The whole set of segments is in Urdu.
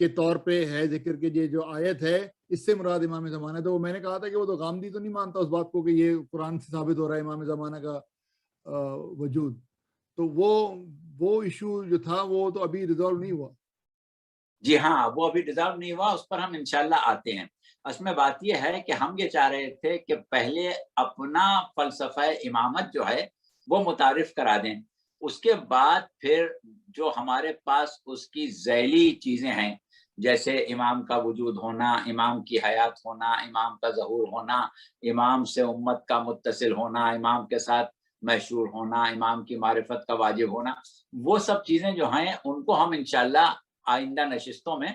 کے طور پہ ہے ذکر کہ یہ جو آیت ہے اس سے مراد امام زمانہ. تو میں نے کہا تھا کہ وہ تو غامدی تو نہیں مانتا اس بات کو کہ یہ قرآن سے ثابت ہو رہا ہے امام زمانہ کا وجود. تو وہ ایشو جو تھا وہ تو ابھی ریزالو نہیں ہوا. جی ہاں، وہ ابھی ریزالو نہیں ہوا، اس پر ہم انشاءاللہ آتے ہیں. اس میں بات یہ ہے کہ ہم یہ چاہ رہے تھے کہ پہلے اپنا فلسفہ امامت جو ہے وہ متعارف کرا دیں، اس کے بعد پھر جو ہمارے پاس اس کی ذیلی چیزیں ہیں جیسے امام کا وجود ہونا، امام کی حیات ہونا، امام کا ظہور ہونا، امام سے امت کا متصل ہونا، امام کے ساتھ مشہور ہونا، امام کی معرفت کا واجب ہونا، وہ سب چیزیں جو ہیں ان کو ہم انشاءاللہ آئندہ نشستوں میں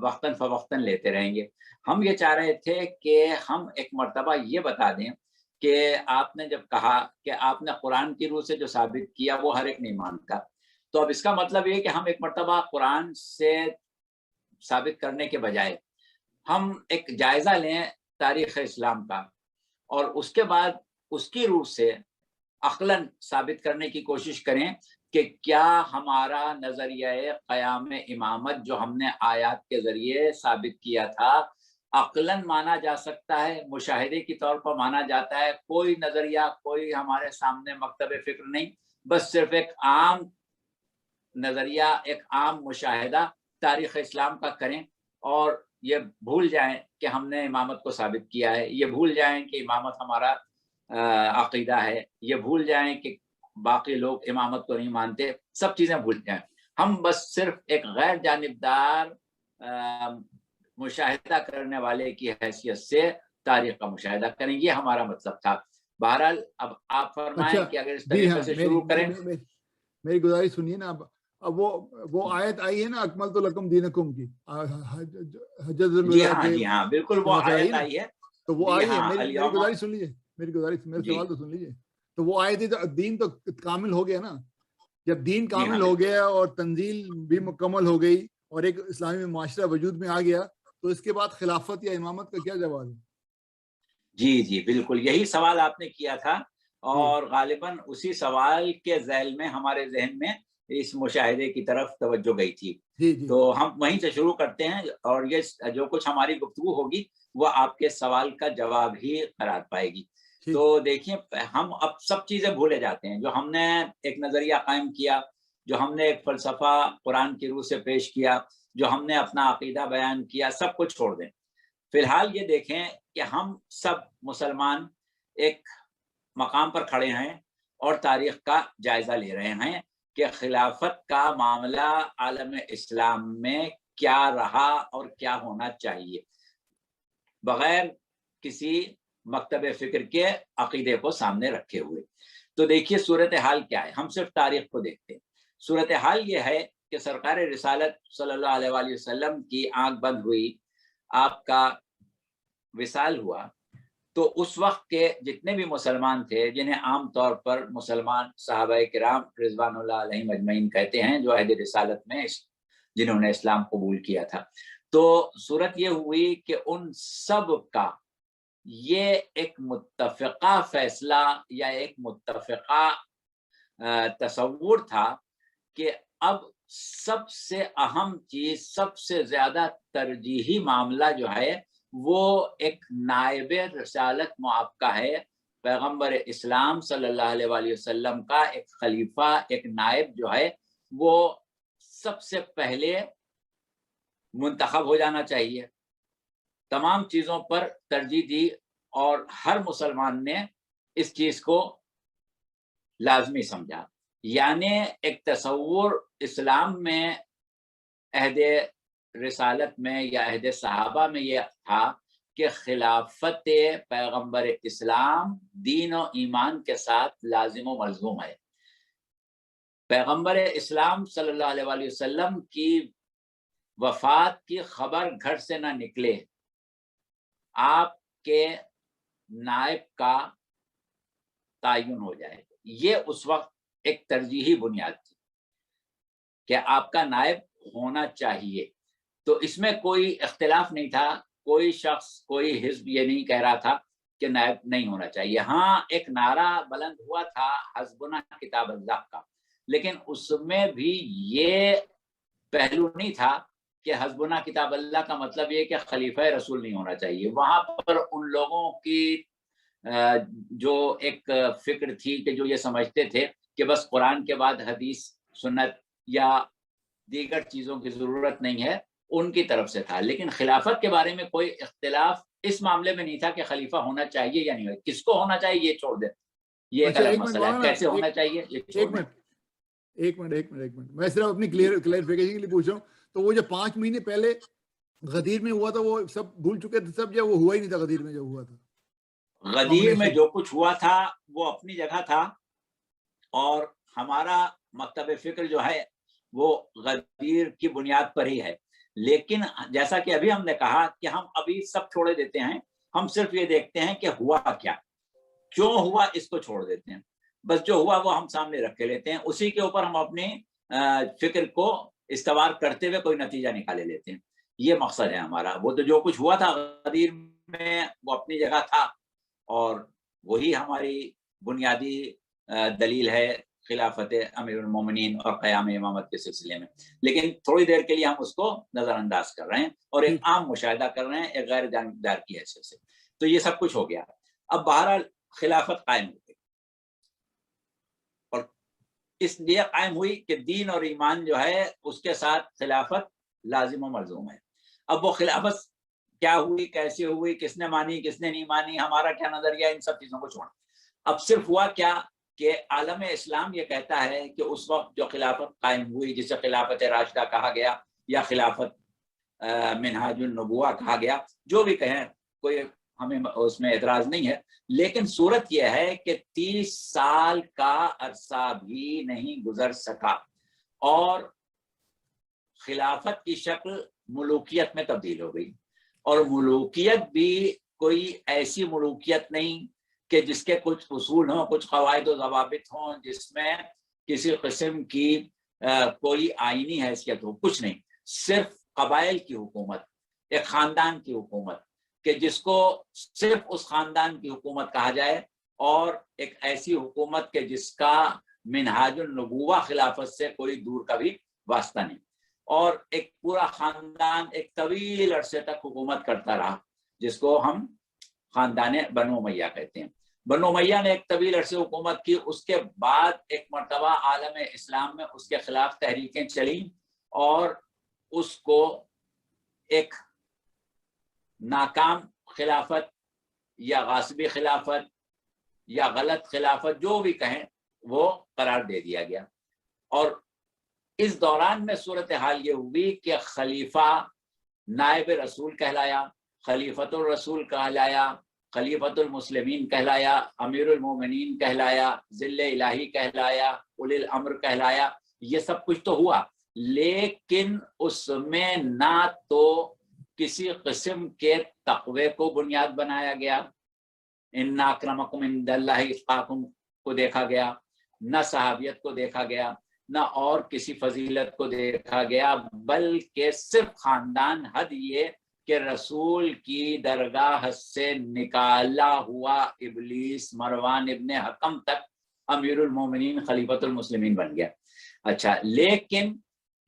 وقتاً فوقتاً لیتے رہیں گے. ہم یہ چاہ رہے تھے کہ ہم ایک مرتبہ یہ بتا دیں کہ آپ نے جب کہا کہ آپ نے قرآن کی روح سے جو ثابت کیا وہ ہر ایک نہیں مانتا، تو اب اس کا مطلب یہ کہ ہم ایک مرتبہ قرآن سے ثابت کرنے کے بجائے ہم ایک جائزہ لیں تاریخ اسلام کا اور اس کے بعد اس کی روح سے عقلاً ثابت کرنے کی کوشش کریں کہ کیا ہمارا نظریہ قیام امامت جو ہم نے آیات کے ذریعے ثابت کیا تھا عقلاً مانا جا سکتا ہے، مشاہدے کی طور پر مانا جاتا ہے، کوئی نظریہ کوئی ہمارے سامنے مکتب فکر نہیں، بس صرف ایک عام نظریہ ایک عام مشاہدہ تاریخ اسلام کا کریں اور یہ بھول جائیں کہ ہم نے امامت کو ثابت کیا ہے، یہ بھول جائیں کہ امامت ہمارا عقیدہ ہے، یہ بھول جائیں کہ باقی لوگ امامت کو نہیں مانتے، سب چیزیں بھول جائیں. ہم بس صرف ایک غیر جانبدار مشاہدہ کرنے والے کی حیثیت سے تاریخ کا مشاہدہ کریں، یہ ہمارا مطلب تھا. بہرحال اب آپ فرمائیں کہ اگر اس طریقے سے شروع کریں. میری گزارش سنیے نا. اب وہ آیت آئی ہے نا اکملت لکم دینکم کی، حجۃ الوداع کے. جی ہاں بالکل وہ آیت آئی ہے. تو وہ آئی ہے. میری گزارش سن لیجیے، میری گزارش، میرے سوال تو سن لیجیے. تو وہ آیت ہے، دین تو کامل ہو گیا نا. جب دین کامل ہو گیا اور تنزیل بھی مکمل ہو گئی اور ایک اسلامی معاشرہ وجود میں آ گیا تو اس کے بعد خلافت یا امامت کا کیا جواب ہے؟ جی بالکل یہی سوال آپ نے کیا تھا اور غالباً اسی سوال کے ذیل میں ہمارے ذہن میں اس مشاہدے کی طرف توجہ گئی تھی. تو ہم وہیں سے شروع کرتے ہیں اور یہ جو کچھ ہماری گفتگو ہوگی وہ آپ کے سوال کا جواب ہی قرار پائے گی. تو دیکھیں ہم اب سب چیزیں بھولے جاتے ہیں، جو ہم نے ایک نظریہ قائم کیا، جو ہم نے ایک فلسفہ قرآن کی روح سے پیش کیا، جو ہم نے اپنا عقیدہ بیان کیا، سب کچھ چھوڑ دیں. فی الحال یہ دیکھیں کہ ہم سب مسلمان ایک مقام پر کھڑے ہیں اور تاریخ کا جائزہ لے رہے ہیں کہ خلافت کا معاملہ عالم اسلام میں کیا رہا اور کیا ہونا چاہیے، بغیر کسی مکتب فکر کے عقیدے کو سامنے رکھے ہوئے. تو دیکھیے صورتحال کیا ہے، ہم صرف تاریخ کو دیکھتے ہیں. صورتحال یہ ہے کہ سرکار رسالت صلی اللہ علیہ وآلہ وسلم کی آنکھ بند ہوئی، آپ کا وصال ہوا، تو اس وقت کے جتنے بھی مسلمان تھے جنہیں عام طور پر مسلمان صحابہ کرام رضوان اللہ علیہم اجمعین کہتے ہیں، جو عہد رسالت میں جنہوں نے اسلام قبول کیا تھا، تو صورت یہ ہوئی کہ ان سب کا یہ ایک متفقہ فیصلہ یا ایک متفقہ تصور تھا کہ اب سب سے اہم چیز، سب سے زیادہ ترجیحی معاملہ جو ہے وہ ایک نائب رسالت معاب کا ہے. پیغمبر اسلام صلی اللہ علیہ وآلہ وسلم کا ایک خلیفہ، ایک نائب جو ہے وہ سب سے پہلے منتخب ہو جانا چاہیے. تمام چیزوں پر ترجیح دی اور ہر مسلمان نے اس چیز کو لازمی سمجھا. یعنی ایک تصور اسلام میں عہد رسالت میں یا عہد صحابہ میں یہ تھا کہ خلافت پیغمبر اسلام دین و ایمان کے ساتھ لازم و ملزوم ہے. پیغمبر اسلام صلی اللہ علیہ وآلہ وسلم کی وفات کی خبر گھر سے نہ نکلے، آپ کے نائب کا تعین ہو جائے. یہ اس وقت ایک ترجیحی بنیاد تھی کہ آپ کا نائب ہونا چاہیے. تو اس میں کوئی اختلاف نہیں تھا، کوئی شخص، کوئی حزب یہ نہیں کہہ رہا تھا کہ نائب نہیں ہونا چاہیے. ہاں ایک نعرہ بلند ہوا تھا حسبنا کتاب اللہ کا، لیکن اس میں بھی یہ پہلو نہیں تھا کہ حسبنا کتاب اللہ کا مطلب یہ کہ خلیفہ رسول نہیں ہونا چاہیے. وہاں پر ان لوگوں کی جو ایک فکر تھی کہ جو یہ سمجھتے تھے کہ بس قرآن کے بعد حدیث سنت یا دیگر چیزوں کی ضرورت نہیں ہے، ان کی طرف سے تھا. لیکن خلافت کے بارے میں کوئی اختلاف اس معاملے میں نہیں تھا کہ خلیفہ ہونا چاہیے یا نہیں، کس کو ہونا چاہیے یہ چھوڑ دیں، یہ ایک الگ مسئلہ ہے. کیسے ہونا چاہیے یہ چھوڑ دیں. ایک منٹ میں صرف اپنی کلیئرفیکیشن کے لیے پوچھ رہا ہوں. تو وہ جو 5 مہینے پہلے غدیر میں ہوا تھا وہ سب بھول چکے تھے سب، یا وہ ہوا ہی نہیں تھا غدیر میں جو ہوا تھا؟ غدیر میں جو کچھ ہوا تھا وہ اپنی جگہ تھا، اور ہمارا مکتب فکر جو ہے وہ غدیر کی بنیاد پر ہی ہے. لیکن جیسا کہ ابھی ہم نے کہا کہ ہم ابھی سب چھوڑے دیتے ہیں، ہم صرف یہ دیکھتے ہیں کہ ہوا کیا، کیوں ہوا اس کو چھوڑ دیتے ہیں. بس جو ہوا وہ ہم سامنے رکھ کے لیتے ہیں، اسی کے اوپر ہم اپنے فکر کو استوار کرتے ہوئے کوئی نتیجہ نکالے لیتے ہیں. یہ مقصد ہے ہمارا. وہ تو جو کچھ ہوا تھا غدیر میں وہ اپنی جگہ تھا، اور وہی ہماری بنیادی دلیل ہے خلافت امیر المومنین اور قیام امامت کے سلسلے میں. لیکن تھوڑی دیر کے لیے ہم اس کو نظر انداز کر رہے ہیں اور ایک عام مشاہدہ کر رہے ہیں ایک غیر جانبدار کی حیثیت سے. تو یہ سب کچھ ہو گیا. اب بہرحال خلافت قائم ہو گئی، اور اس لیے قائم ہوئی کہ دین اور ایمان جو ہے اس کے ساتھ خلافت لازم و ملزوم ہے. اب وہ خلافت کیا ہوئی، کیسے ہوئی، کس نے مانی کس نے نہیں مانی، ہمارا کیا نظریہ، ان سب چیزوں کو چھوڑا. اب صرف ہوا کیا کہ عالم اسلام یہ کہتا ہے کہ اس وقت جو خلافت قائم ہوئی، جسے خلافت راشدہ کہا گیا یا خلافت منہاج النبوہ کہا گیا، جو بھی کہیں کوئی ہمیں اس میں اعتراض نہیں ہے. لیکن صورت یہ ہے کہ 30 سال کا عرصہ بھی نہیں گزر سکا اور خلافت کی شکل ملوکیت میں تبدیل ہو گئی. اور ملوکیت بھی کوئی ایسی ملوکیت نہیں کہ جس کے کچھ اصول ہوں، کچھ قواعد و ضوابط ہوں، جس میں کسی قسم کی کوئی آئینی حیثیت ہو، کچھ نہیں. صرف قبائل کی حکومت، ایک خاندان کی حکومت کہ جس کو صرف اس خاندان کی حکومت کہا جائے، اور ایک ایسی حکومت کہ جس کا منہاج النبوہ خلافت سے کوئی دور کا بھی واسطہ نہیں، اور ایک پورا خاندان ایک طویل عرصے تک حکومت کرتا رہا، جس کو ہم خاندان بنو امیہ کہتے ہیں. بنو امیہ نے ایک طویل عرصے حکومت کی. اس کے بعد ایک مرتبہ عالم اسلام میں اس کے خلاف تحریکیں چلیں اور اس کو ایک ناکام خلافت یا غاصبی خلافت یا غلط خلافت، جو بھی کہیں، وہ قرار دے دیا گیا. اور اس دوران میں صورتحال یہ ہوئی کہ خلیفہ نائب رسول کہلایا، خلیفۃ الرسول کہلایا، خلیفۃ المسلمین کہلایا، امیر المومنین کہلایا، ذل الہی کہلایا، اولی الامر کہلایا. یہ سب کچھ تو ہوا، لیکن اس میں نہ تو کسی قسم کے تقوی کو بنیاد بنایا گیا، ان اکرمکم عند اللہ اتقاکم کو دیکھا گیا، نہ صحابیت کو دیکھا گیا، نہ اور کسی فضیلت کو دیکھا گیا، بلکہ صرف خاندان حد یہ کہ رسول کی درگاہ سے نکالا ہوا ابلیس مروان ابن حکم تک امیر المومنین خلیفۃ المسلمین بن گیا. اچھا، لیکن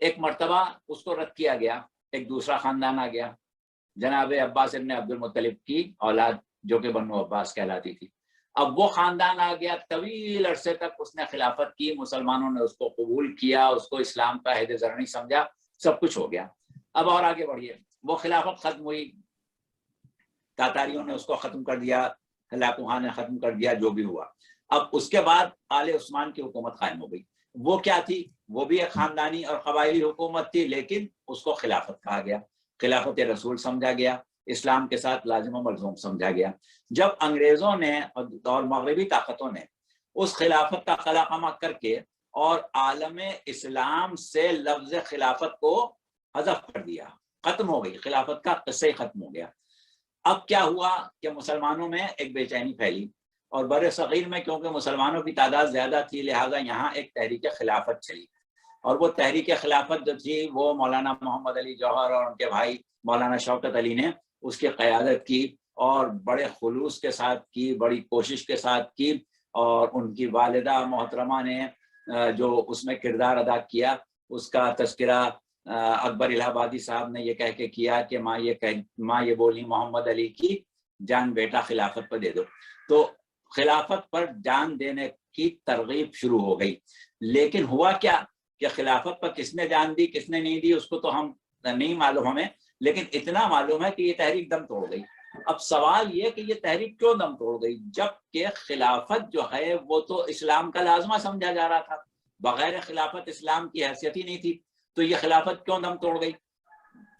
ایک مرتبہ اس کو رد کیا گیا، ایک دوسرا خاندان آ گیا، جناب عباس ابن عبد المطلب کی اولاد جو کہ بنو عباس کہلاتی تھی. اب وہ خاندان آ گیا، طویل عرصے تک اس نے خلافت کی، مسلمانوں نے اس کو قبول کیا، اس کو اسلام کا عہد زرعی سمجھا، سب کچھ ہو گیا. اب اور آگے بڑھیے، وہ خلافت ختم ہوئی، تاتاریوں نے اس کو ختم کر دیا، ہلاکوہاں نے ختم کر دیا، جو بھی ہوا. اب اس کے بعد آل عثمان کی حکومت قائم ہو گئی. وہ کیا تھی؟ وہ بھی ایک خاندانی اور قبائلی حکومت تھی، لیکن اس کو خلافت کہا گیا، خلافت رسول سمجھا گیا، اسلام کے ساتھ لازم و ملزوم سمجھا گیا. جب انگریزوں نے اور مغربی طاقتوں نے اس خلافت کا قلقمہ کر کے اور عالم اسلام سے لفظ خلافت کو حذف کر دیا، ختم ہو گئی، خلافت کا قصہ ختم ہو گیا. اب کیا ہوا کہ مسلمانوں میں ایک بے چینی پھیلی، اور بر صغیر میں کیونکہ مسلمانوں کی تعداد زیادہ تھی، لہٰذا یہاں ایک تحریک خلافت چلی. اور وہ تحریک خلافت جو تھی وہ مولانا محمد علی جوہر اور ان کے بھائی مولانا شوکت علی نے اس کی قیادت کی، اور بڑے خلوص کے ساتھ کی، بڑی کوشش کے ساتھ کی. اور ان کی والدہ محترمہ نے جو اس میں کردار ادا کیا، اس کا تذکرہ اکبر الہ آبادی صاحب نے یہ کہہ کے کیا کہ ماں یہ بولی محمد علی کی جان بیٹا خلافت پر دے دو، تو خلافت پر جان دینے کی ترغیب شروع ہو گئی۔ لیکن ہوا کیا کہ خلافت پر کس نے جان دی کس نے نہیں دی اس کو تو ہم نہیں معلوم ہمیں، لیکن اتنا معلوم ہے کہ یہ تحریک دم توڑ گئی۔ اب سوال یہ کہ یہ تحریک کیوں دم توڑ گئی، جبکہ خلافت جو ہے وہ تو اسلام کا لازمہ سمجھا جا رہا تھا، بغیر خلافت اسلام کی حیثیت ہی نہیں تھی، تو یہ خلافت کیوں دم توڑ گئی،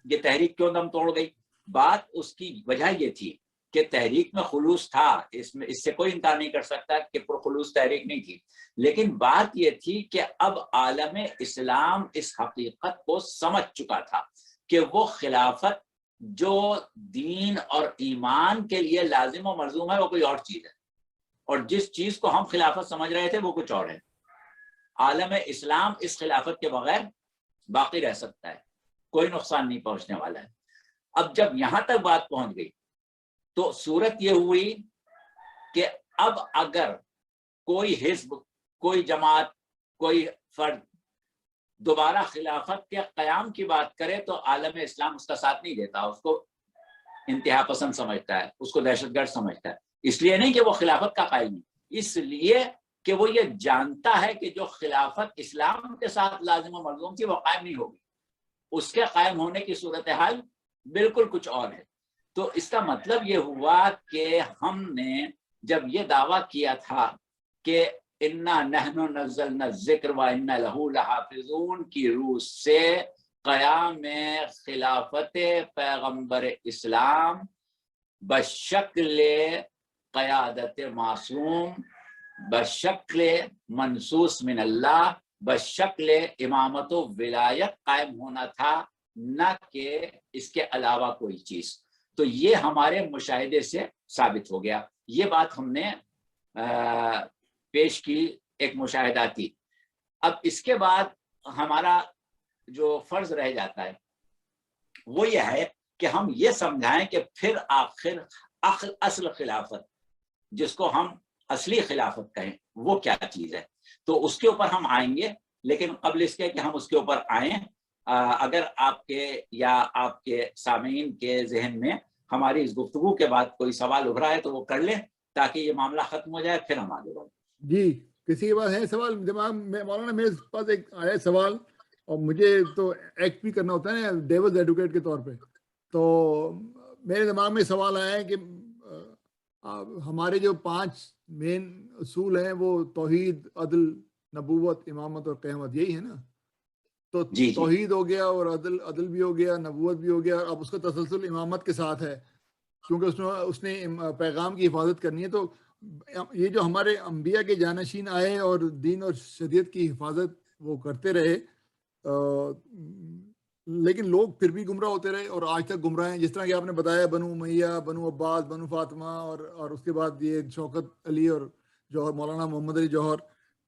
یہ تحریک کیوں دم توڑ گئی؟ بات اس کی وجہ یہ تھی کہ تحریک میں خلوص تھا، اس سے کوئی انکار نہیں کر سکتا کہ پرخلوص تحریک نہیں تھی، لیکن بات یہ تھی کہ اب عالم اسلام اس حقیقت کو سمجھ چکا تھا کہ وہ خلافت جو دین اور ایمان کے لیے لازم و ملزوم ہے وہ کوئی اور چیز ہے، اور جس چیز کو ہم خلافت سمجھ رہے تھے وہ کچھ اور ہے۔ عالم اسلام اس خلافت کے بغیر باقی رہ سکتا ہے، کوئی نقصان نہیں پہنچنے والا ہے۔ اب جب یہاں تک بات پہنچ گئی تو صورت یہ ہوئی کہ اب اگر کوئی حزب، کوئی جماعت، کوئی فرد دوبارہ خلافت کے قیام کی بات کرے تو عالم اسلام اس کا ساتھ نہیں دیتا، اس کو انتہا پسند سمجھتا ہے، اس کو دہشت گرد سمجھتا ہے۔ اس لیے نہیں کہ وہ خلافت کا قائل نہیں، اس لیے کہ وہ یہ جانتا ہے کہ جو خلافت اسلام کے ساتھ لازم و ملزوم تھی وہ قائم نہیں ہوگی، اس کے قائم ہونے کی صورتحال بالکل کچھ اور ہے۔ تو اس کا مطلب یہ ہوا کہ ہم نے جب یہ دعویٰ کیا تھا کہ انا نحن نزلنا الذکر وانا لہ لحافظون کی روح سے قیام خلافت پیغمبر اسلام بشکل قیادت معصوم، بشکل منصوص من اللہ، بشکل امامت و ولایت قائم ہونا تھا، نہ کہ اس کے علاوہ کوئی چیز۔ تو یہ ہمارے مشاہدے سے ثابت ہو گیا، یہ بات ہم نے پیش کی، ایک مشاہدہ تھی۔ اب اس کے بعد ہمارا جو فرض رہ جاتا ہے وہ یہ ہے کہ ہم یہ سمجھائیں کہ پھر آخر اصل خلافت جس کو ہم اصلی خلافت کہیں وہ کیا چیز ہے، تو اس کے اوپر ہم آئیں گے۔ لیکن قبل اس کے کہ ہم اس کے اوپر آئیں، اگر آپ کے یا آپ کے سامعین کے ذہن میں ہماری اس گفتگو کے بعد کوئی سوال ابھرا ہے تو وہ کر لیں تاکہ یہ معاملہ ختم ہو جائے، پھر ہم آگے بڑھیں۔ جی، کسی کے پاس ہے سوال دماغ میں؟ مولانا میرے پاس ایک آیا سوال، اور مجھے تو ایکٹ بھی کرنا ہوتا ہے نا ڈیولز ایڈوکیٹ کے طور پہ، تو میرے دماغ میں سوال آیا ہے کہ ہمارے جو 5 مین اصول ہیں وہ توحید، عدل، نبوت، امامت اور قیامت، یہی ہے نا؟ تو جی توحید ہو گیا اور عدل بھی ہو گیا، نبوت بھی ہو گیا، اب اس کا تسلسل امامت کے ساتھ ہے کیونکہ اس نے پیغام کی حفاظت کرنی ہے۔ تو یہ جو ہمارے انبیاء کے جانشین آئے اور دین اور شریعت کی حفاظت وہ کرتے رہے، لیکن لوگ پھر بھی گمراہ ہوتے رہے اور آج تک گمراہ ہیں، جس طرح کہ آپ نے بتایا بنو امیہ، بنو عباس، بنو فاطمہ، اور اس کے بعد یہ شوکت علی اور جوہر، مولانا محمد علی جوہر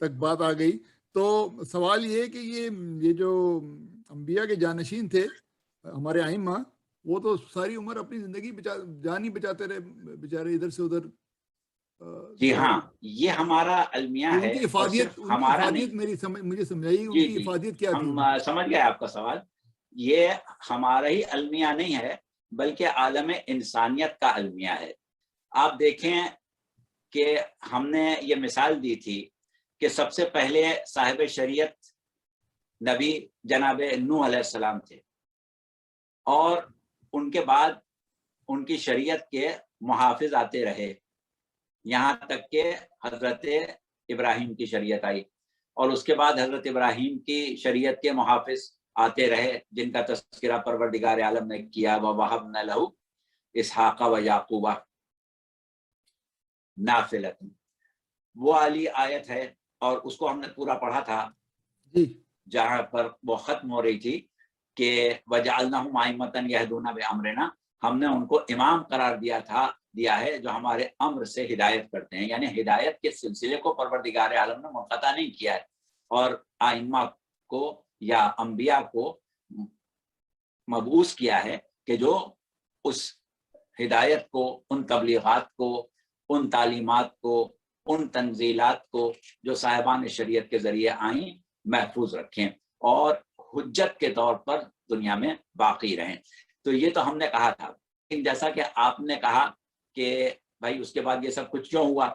تک بات آ گئی۔ تو سوال یہ ہے کہ یہ جو انبیاء کے جانشین تھے ہمارے ائمہ، وہ تو ساری عمر اپنی زندگی جان ہی بچاتے رہے بیچارے، ادھر سے ادھر۔ جی ہاں، یہ ہمارا المیہ ان ہے، کی اور افادیت، صرف ہمارا نہیں۔ مجھے سمجھائیے ان کی افادیت کیا تھی؟ ہم سمجھ گئے آپ کا سوال۔ یہ ہمارا ہی المیہ نہیں ہے بلکہ عالم انسانیت کا المیہ ہے۔ آپ دیکھیں کہ ہم نے یہ مثال دی تھی کہ سب سے پہلے صاحب شریعت نبی جناب نوح علیہ السلام تھے، اور ان کے بعد ان کی شریعت کے محافظ آتے رہے، یہاں تک کہ حضرت ابراہیم کی شریعت آئی، اور اس کے بعد حضرت ابراہیم کی شریعت کے محافظ آتے رہے جن کا تذکرہ پروردگار عالم نے کیا، وَوَهَبْنَا لَهُ إِسْحَاقَ وَيَعْقُوبَ نافلۃ، وہ والی آیت ہے، اور اس کو ہم نے پورا پڑھا تھا جہاں پر وہ ختم ہو رہی تھی کہ وَجَعَلْنَاهُمْ أَئِمَّةً يَهْدُونَ بِأَمْرِنَا، ہم نے ان کو امام قرار دیا ہے جو ہمارے امر سے ہدایت کرتے ہیں، یعنی ہدایت کے سلسلے کو پروردگار عالم نے منقطع نہیں کیا ہے، اور ائمہ کو یا انبیاء کو مبعوث کیا ہے کہ جو اس ہدایت کو، ان تبلیغات کو، ان تعلیمات کو، ان تنزیلات کو جو صاحبان شریعت کے ذریعے آئیں محفوظ رکھیں۔ اور حجت کے طور پر دنیا میں باقی رہیں. تو یہ تو ہم نے کہا تھا. لیکن جیسا کہ آپ نے کہا کہ بھائی اس کے بعد یہ سب کچھ کیوں ہوا,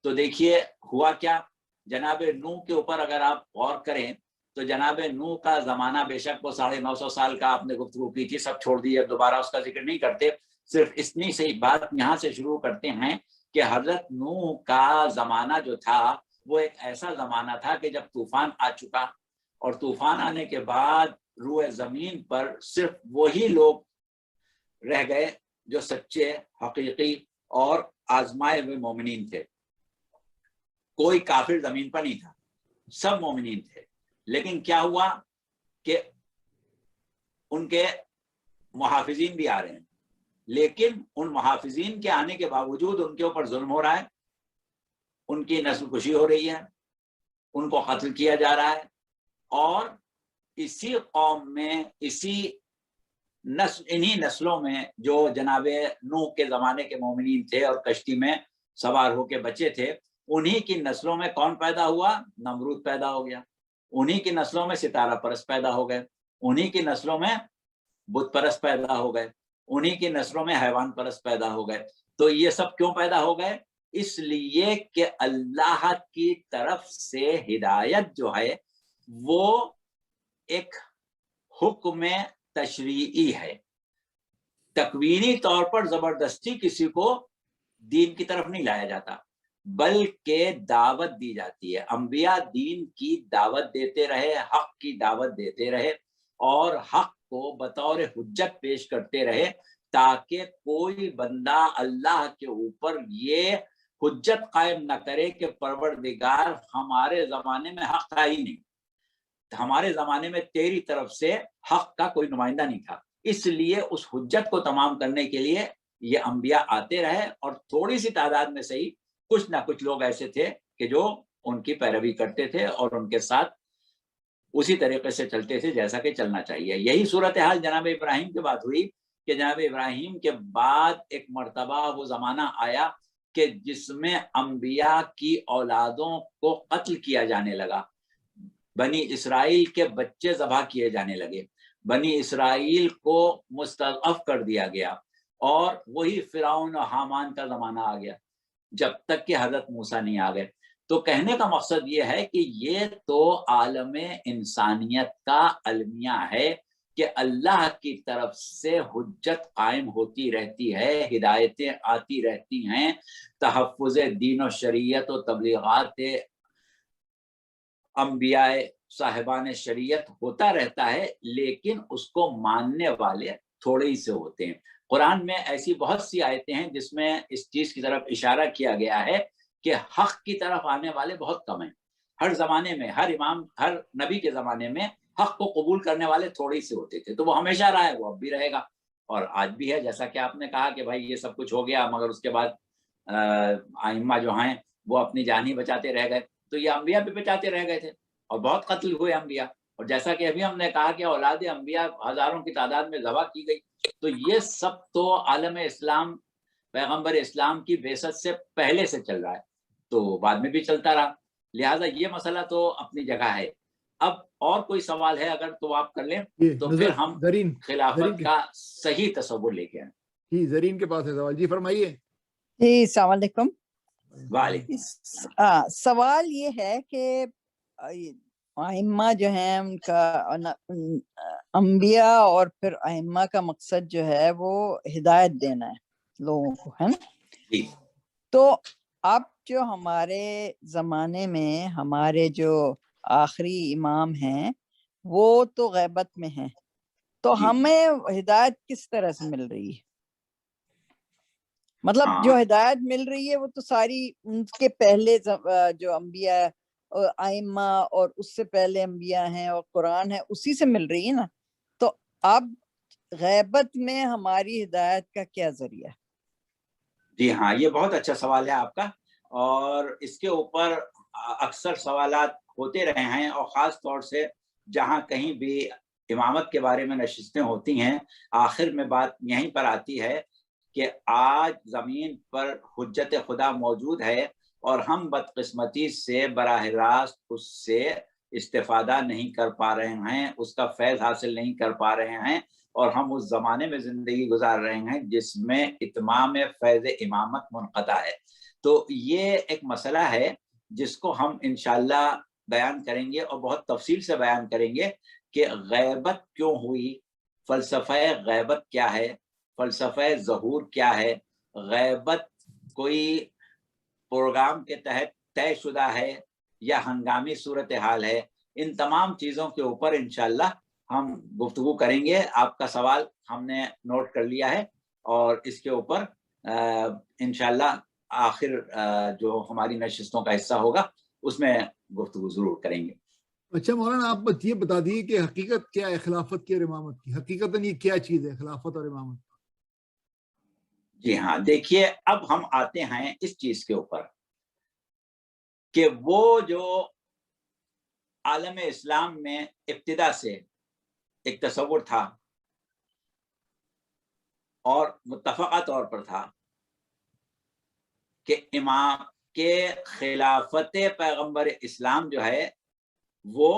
تو دیکھیے ہوا کیا. جناب نوح کے اوپر اگر آپ غور کریں تو جناب نوح کا زمانہ بے شک وہ 950 سال کا آپ نے گفتگو کی تھی, سب چھوڑ دیے, دوبارہ اس کا ذکر نہیں کرتے. صرف اتنی سی بات یہاں سے شروع کرتے ہیں کہ حضرت نوح کا زمانہ جو تھا وہ ایک ایسا زمانہ تھا کہ جب طوفان آ چکا, اور طوفان آنے کے بعد روئے زمین پر صرف وہی لوگ رہ گئے جو سچے, حقیقی اور آزمائے ہوئے مومنین تھے. کوئی کافر زمین پر نہیں تھا, سب مومنین تھے. لیکن کیا ہوا کہ ان کے محافظین بھی آ رہے ہیں, لیکن ان محافظین کے آنے کے باوجود ان کے اوپر ظلم ہو رہا ہے, ان کی نسل کشی ہو رہی ہے, ان کو قتل کیا جا رہا ہے. اور اسی قوم میں, انہی نسلوں میں جو جناب نوح کے زمانے کے مومنین تھے اور کشتی میں سوار ہو کے بچے تھے, انہی کی نسلوں میں کون پیدا ہوا؟ نمرود پیدا ہو گیا. انہی کی نسلوں میں ستارہ پرست پیدا ہو گئے, انہی کی نسلوں میں بت پرست پیدا ہو گئے, انہی کی نسلوں میں حیوان پرست پیدا ہو گئے. تو یہ سب کیوں پیدا ہو گئے؟ اس لیے کہ اللہ کی طرف سے ہدایت جو ہے وہ ایک حکم تشریعی ہے. تکوینی طور پر زبردستی کسی کو دین کی طرف نہیں لایا جاتا, بلکہ دعوت دی جاتی ہے. انبیاء دین کی دعوت دیتے رہے, حق کی دعوت دیتے رہے, اور حق کو بطور حجت پیش کرتے رہے, تاکہ کوئی بندہ اللہ کے اوپر یہ حجت قائم نہ کرے کہ پروردگار ہمارے زمانے میں حق تھا ہی نہیں, ہمارے زمانے میں تیری طرف سے حق کا کوئی نمائندہ نہیں تھا. اس لیے اس حجت کو تمام کرنے کے لیے یہ انبیاء آتے رہے, اور تھوڑی سی تعداد میں صحیح کچھ نہ کچھ لوگ ایسے تھے کہ جو ان کی پیروی کرتے تھے اور ان کے ساتھ اسی طریقے سے چلتے تھے جیسا کہ چلنا چاہیے. یہی صورتحال جناب ابراہیم کے بعد ہوئی کہ جناب ابراہیم کے بعد ایک مرتبہ وہ زمانہ آیا کہ جس میں انبیاء کی اولادوں کو قتل کیا جانے لگا, بنی اسرائیل کے بچے ذبح کیے جانے لگے, بنی اسرائیل کو مستضعف کر دیا گیا, اور وہی فرعون و حامان کا زمانہ آ گیا جب تک کہ حضرت موسیٰ نہیں آ گئے. تو کہنے کا مقصد یہ ہے کہ یہ تو عالم انسانیت کا المیہ ہے کہ اللہ کی طرف سے حجت قائم ہوتی رہتی ہے, ہدایتیں آتی رہتی ہیں, تحفظ دین و شریعت و تبلیغات انبیاء صاحبان شریعت ہوتا رہتا ہے, لیکن اس کو ماننے والے تھوڑے ہی سے ہوتے ہیں. قرآن میں ایسی بہت سی آیتیں ہیں جس میں اس چیز کی طرف اشارہ کیا گیا ہے کہ حق کی طرف آنے والے بہت کم ہیں. ہر زمانے میں, ہر امام, ہر نبی کے زمانے میں حق کو قبول کرنے والے تھوڑے ہی سے ہوتے تھے. تو وہ ہمیشہ رہا ہے, وہ اب بھی رہے گا, اور آج بھی ہے. جیسا کہ آپ نے کہا کہ بھائی یہ سب کچھ ہو گیا مگر اس کے بعد ائمہ جو ہیں وہ اپنی جان ہی بچاتے رہ گئے, تو یہ انبیاء بھی بچاتے رہ گئے تھے, اور بہت قتل ہوئے انبیاء. اور جیسا کہ ابھی ہم نے کہا کہ اولاد انبیاء ہزاروں کی تعداد میں ذبح کی گئی. تو یہ سب تو عالم اسلام, پیغمبر اسلام کی بعثت سے پہلے سے چل رہا ہے, تو بعد میں بھی چلتا رہا. لہٰذا یہ مسئلہ تو اپنی جگہ ہے. اب اور کوئی سوال ہے اگر تو آپ کر لیں, تو پھر ہم خلافت کا صحیح تصور لے کے آئیں. جی زرین کے پاس ہے سوال, جی فرمائیے. جی السلام علیکم. وعلیکم. سوال یہ ہے کہ ائمہ جو ہیں ان کا, انبیاء اور پھر ائمہ کا مقصد جو ہے وہ ہدایت دینا ہے لوگوں کو, ہے نا؟ جی. تو اب جو ہمارے زمانے میں ہمارے جو آخری امام ہیں وہ تو غیبت میں ہیں, تو ہمیں ہدایت کس طرح سے مل رہی ہے؟ مطلب جو ہدایت مل رہی ہے وہ تو ساری ان کے پہلے جو انبیاء اور ائمہ اور اس سے پہلے انبیاء ہیں اور قرآن ہے اسی سے مل رہی ہے نا. تو اب غیبت میں ہماری ہدایت کا کیا ذریعہ ہے؟ جی ہاں, یہ بہت اچھا سوال ہے آپ کا, اور اس کے اوپر اکثر سوالات ہوتے رہے ہیں, اور خاص طور سے جہاں کہیں بھی امامت کے بارے میں نشستیں ہوتی ہیں, آخر میں بات یہیں پر آتی ہے کہ آج زمین پر حجت خدا موجود ہے, اور ہم بدقسمتی سے براہ راست اس سے استفادہ نہیں کر پا رہے ہیں، اس کا فیض حاصل نہیں کر پا رہے ہیں، اور ہم اس زمانے میں زندگی گزار رہے ہیں جس میں اتمام فیض امامت منقطع ہے۔ تو یہ ایک مسئلہ ہے جس کو ہم انشاءاللہ بیان کریں گے اور بہت تفصیل سے بیان کریں گے کہ غیبت کیوں ہوئی، فلسفہ غیبت کیا ہے، فلسفہ ظہور کیا ہے، غیبت کوئی پروگرام کے تحت طے شدہ ہے یا ہنگامی صورتحال ہے۔ ان تمام چیزوں کے اوپر انشاءاللہ ہم گفتگو کریں گے۔ آپ کا سوال ہم نے نوٹ کر لیا ہے اور اس کے اوپر انشاءاللہ آخر جو ہماری نشستوں کا حصہ ہوگا اس میں گفتگو ضرور کریں گے۔ اچھا مولانا، آپ یہ بتا دیے کہ حقیقت کیا ہے خلافت کی اور امامت کی، حقیقتاً یہ کیا چیز ہے خلافت اور امامت؟ جی ہاں، دیکھیے اب ہم آتے ہیں اس چیز کے اوپر کہ وہ جو عالم اسلام میں ابتدا سے ایک تصور تھا اور متفقہ طور پر تھا کہ امام کے خلافت پیغمبر اسلام جو ہے وہ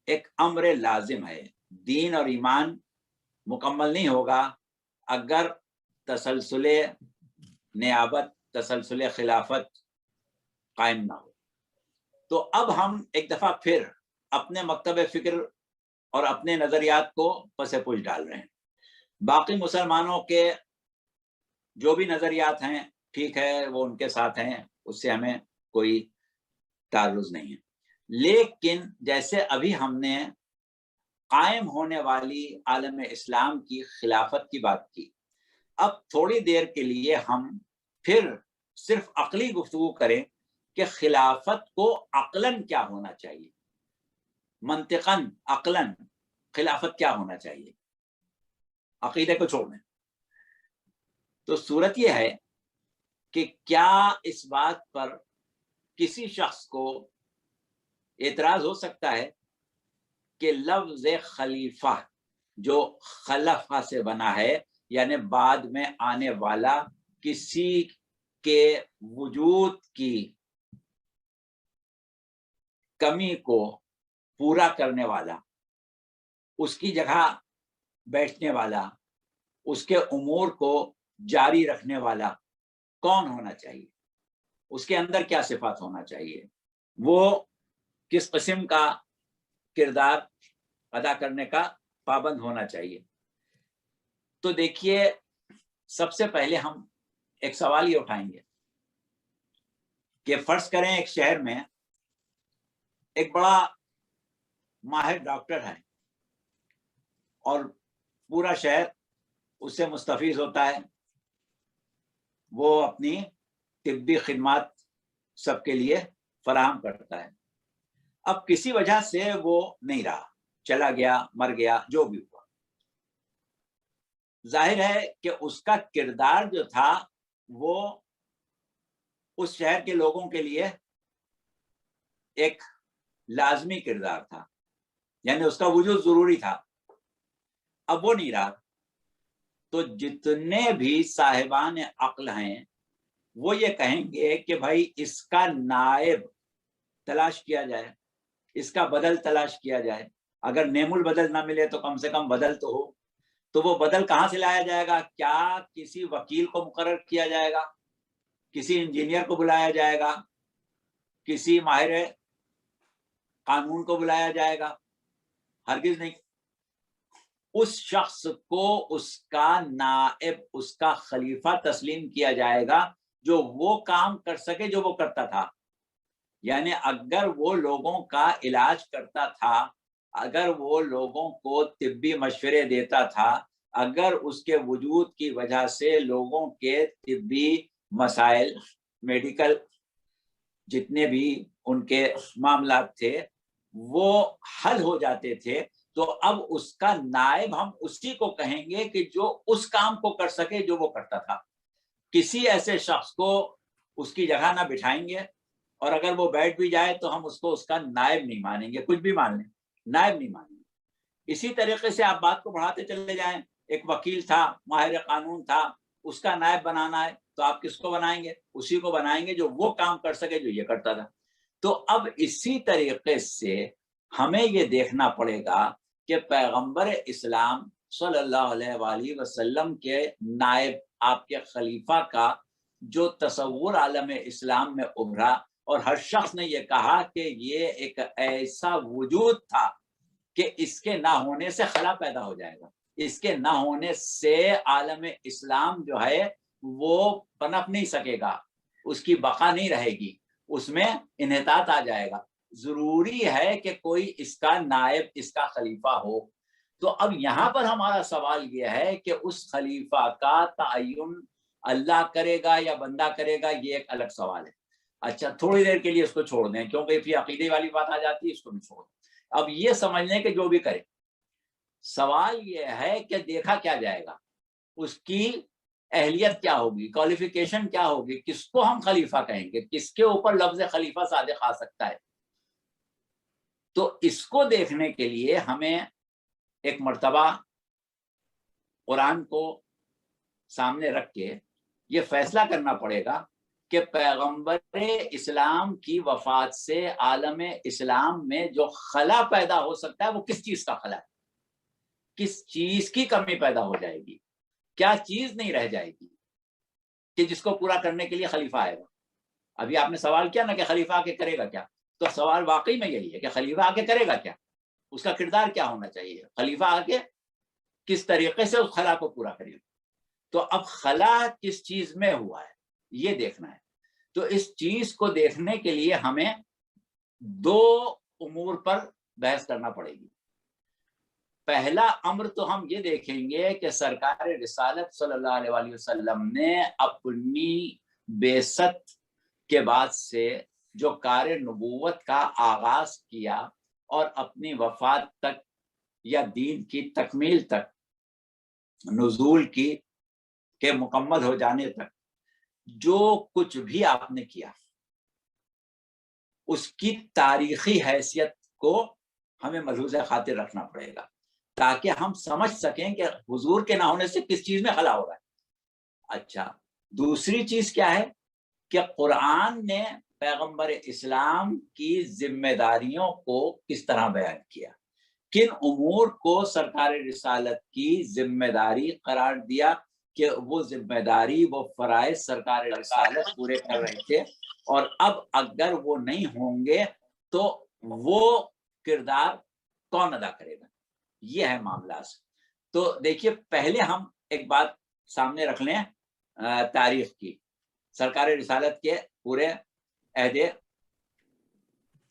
ایک امر لازم ہے۔ دین اور ایمان مکمل نہیں ہوگا اگر تسلسل نیابت، تسلسل خلافت قائم نہ ہو۔ تو اب ہم ایک دفعہ پھر اپنے مکتب فکر اور اپنے نظریات کو پس پوچھ ڈال رہے ہیں۔ باقی مسلمانوں کے جو بھی نظریات ہیں ٹھیک ہے، وہ ان کے ساتھ ہیں، اس سے ہمیں کوئی تعرض نہیں ہے، لیکن جیسے ابھی ہم نے قائم ہونے والی عالم اسلام کی خلافت کی بات کی، اب تھوڑی دیر کے لیے ہم پھر صرف عقلی گفتگو کریں کہ خلافت کو عقلاً کیا ہونا چاہیے، منطقاً عقلاً خلافت کیا ہونا چاہیے، عقیدے کو چھوڑ دیں۔ تو صورت یہ ہے کہ کیا اس بات پر کسی شخص کو اعتراض ہو سکتا ہے کہ لفظ خلیفہ جو خلفہ سے بنا ہے، یعنی بعد میں آنے والا، کسی کے وجود کی کمی کو پورا کرنے والا، اس کی جگہ بیٹھنے والا، اس کے امور کو جاری رکھنے والا کون ہونا چاہیے، اس کے اندر کیا صفات ہونا چاہیے، وہ کس قسم کا کردار ادا کرنے کا پابند ہونا چاہیے؟ تو دیکھیے، سب سے پہلے ہم ایک سوال یہ اٹھائیں گے کہ فرض کریں ایک شہر میں ایک بڑا ماہر ڈاکٹر ہے اور پورا شہر اس سے مستفیض ہوتا ہے، وہ اپنی طبی خدمات سب کے لیے فراہم کرتا ہے۔ اب کسی وجہ سے وہ نہیں رہا، چلا گیا، مر گیا، جو بھی ہوا، ظاہر ہے کہ اس کا کردار جو تھا وہ اس شہر کے لوگوں کے لیے ایک لازمی کردار تھا، یعنی اس کا وجود ضروری تھا۔ اب وہ نہیں رہا، تو جتنے بھی صاحبان عقل ہیں وہ یہ کہیں گے کہ بھائی اس کا نائب تلاش کیا جائے، اس کا بدل تلاش کیا جائے، اگر نعم البدل نہ ملے تو کم سے کم بدل تو ہو۔ تو وہ بدل کہاں سے لایا جائے گا؟ کیا کسی وکیل کو مقرر کیا جائے گا، کسی انجینئر کو بلایا جائے گا، کسی ماہر قانون کو بلایا جائے گا؟ ہرگز نہیں۔ اس شخص کو اس کا نائب، اس کا خلیفہ تسلیم کیا جائے گا جو وہ کام کر سکے جو وہ کرتا تھا۔ یعنی اگر وہ لوگوں کا علاج کرتا تھا، اگر وہ لوگوں کو طبی مشورے دیتا تھا، اگر اس کے وجود کی وجہ سے لوگوں کے طبی مسائل، میڈیکل جتنے بھی ان کے معاملات تھے وہ حل ہو جاتے تھے، تو اب اس کا نائب ہم اسی کو کہیں گے کہ جو اس کام کو کر سکے جو وہ کرتا تھا۔ کسی ایسے شخص کو اس کی جگہ نہ بٹھائیں گے، اور اگر وہ بیٹھ بھی جائے تو ہم اس کو اس کا نائب نہیں مانیں گے، کچھ بھی مان لیں، نائب نہیں مانیں گے۔ اسی طریقے سے آپ بات کو بڑھاتے چلے جائیں، ایک وکیل تھا، ماہر قانون تھا، اس کا نائب بنانا ہے تو آپ کس کو بنائیں گے؟ اسی کو بنائیں گے جو وہ کام کر سکے جو یہ کرتا تھا۔ تو اب اسی طریقے سے ہمیں یہ دیکھنا پڑے گا کہ پیغمبر اسلام صلی اللہ علیہ وآلہ وسلم کے نائب آپ کے خلیفہ کا جو تصور عالم اسلام میں ابھرا، اور ہر شخص نے یہ کہا کہ یہ ایک ایسا وجود تھا کہ اس کے نہ ہونے سے خلا پیدا ہو جائے گا، اس کے نہ ہونے سے عالم اسلام جو ہے وہ پنپ نہیں سکے گا، اس کی بقا نہیں رہے گی، اس میں انحطاط آ جائے گا، ضروری ہے کہ کوئی اس کا نائب، اس کا خلیفہ ہو۔ تو اب یہاں پر ہمارا سوال یہ ہے کہ اس خلیفہ کا تعین اللہ کرے گا یا بندہ کرے گا، یہ ایک الگ سوال ہے۔ اچھا تھوڑی دیر کے لیے اس کو چھوڑ دیں، کیونکہ پھر عقیدے والی بات آ جاتی ہے، اس کو بھی چھوڑ دیں۔ اب یہ سمجھ لیں کہ جو بھی کرے، سوال یہ ہے کہ دیکھا کیا جائے گا، اس کی اہلیت کیا ہوگی، کوالیفیکیشن کیا ہوگی، کس کو ہم خلیفہ کہیں گے، کس کے اوپر لفظ خلیفہ صادق آ سکتا ہے۔ تو اس کو دیکھنے کے لیے ہمیں ایک مرتبہ قرآن کو سامنے رکھ کے یہ فیصلہ کرنا پڑے گا کہ پیغمبر اسلام کی وفات سے عالم اسلام میں جو خلا پیدا ہو سکتا ہے وہ کس چیز کا خلا ہے، کس چیز کی کمی پیدا ہو جائے گی، کیا چیز نہیں رہ جائے گی کہ جس کو پورا کرنے کے لیے خلیفہ آئے گا۔ ابھی آپ نے سوال کیا نا کہ خلیفہ آ کے کرے گا کیا، تو سوال واقعی میں یہی ہے کہ خلیفہ آ کے کرے گا کیا، اس کا کردار کیا ہونا چاہیے، خلیفہ آ کے کس طریقے سے اس خلا کو پورا کرے گا۔ تو اب خلا کس چیز میں ہوا ہے یہ دیکھنا ہے۔ تو اس چیز کو دیکھنے کے لیے ہمیں دو امور پر بحث کرنا پڑے گی۔ پہلا امر تو ہم یہ دیکھیں گے کہ سرکار رسالت صلی اللہ علیہ وآلہ وسلم نے اپنی بعثت کے بعد سے جو کار نبوت کا آغاز کیا اور اپنی وفات تک یا دین کی تکمیل تک، نزول کی کے مکمل ہو جانے تک جو کچھ بھی آپ نے کیا، اس کی تاریخی حیثیت کو ہمیں ملحوظ خاطر رکھنا پڑے گا، تاکہ ہم سمجھ سکیں کہ حضور کے نہ ہونے سے کس چیز میں خلا ہو رہا ہے۔ اچھا دوسری چیز کیا ہے کہ قرآن نے پیغمبر اسلام کی ذمہ داریوں کو کس طرح بیان کیا، کن امور کو سرکار رسالت کی ذمہ داری قرار دیا کہ وہ ذمہ داری، وہ فرائض سرکار رسالت پورے کر رہے تھے، اور اب اگر وہ نہیں ہوں گے تو وہ کردار کون ادا کرے گا، یہ ہے معاملہ۔ تو دیکھیے پہلے ہم ایک بات سامنے رکھ لیں تاریخ کی، سرکار رسالت کے پورے عہد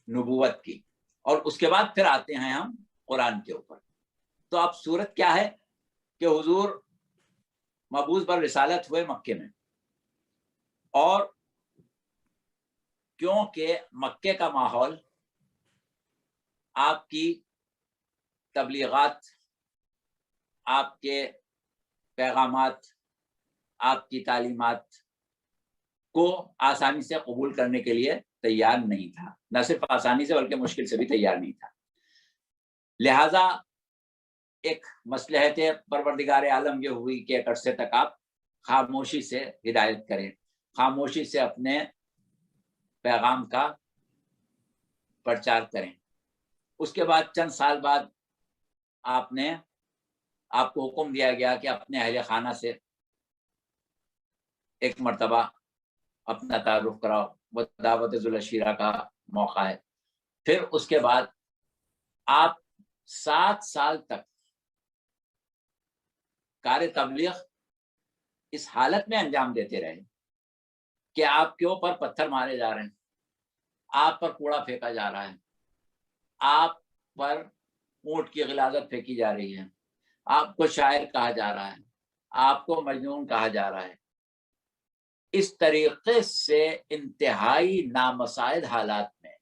نبوت کی، اور اس کے بعد پھر آتے ہیں ہم قرآن کے اوپر۔ تو اب صورت کیا ہے کہ حضور مبعوث بر رسالت ہوئے مکے میں، اور کیونکہ مکے کا ماحول آپ کی تبلیغات، آپ کے پیغامات، آپ کی تعلیمات کو آسانی سے قبول کرنے کے لیے تیار نہیں تھا، نہ صرف آسانی سے بلکہ مشکل سے بھی تیار نہیں تھا۔ لہذا ایک مصلحت پروردگار عالم یہ ہوئی کہ ایک عرصے تک آپ خاموشی سے ہدایت کریں، خاموشی سے اپنے پیغام کا پرچار کریں۔ اس کے بعد چند سال بعد آپ کو حکم دیا گیا کہ اپنے اہل خانہ سے ایک مرتبہ اپنا تعارف کراؤ، وہ دعوت ذوالعشیرہ کا موقع ہے۔ پھر اس کے بعد آپ 7 سال تک کار تبلیغ اس حالت میں انجام دیتے رہے کہ آپ کے اوپر پتھر مارے جا رہے ہیں، آپ پر کوڑا پھینکا جا رہا ہے، آپ پر اونٹ کی غلاظت پھینکی جا رہی ہے، آپ کو شاعر کہا جا رہا ہے، آپ کو مجنون کہا جا رہا ہے۔ اس طریقے سے انتہائی نامساعد حالات میں،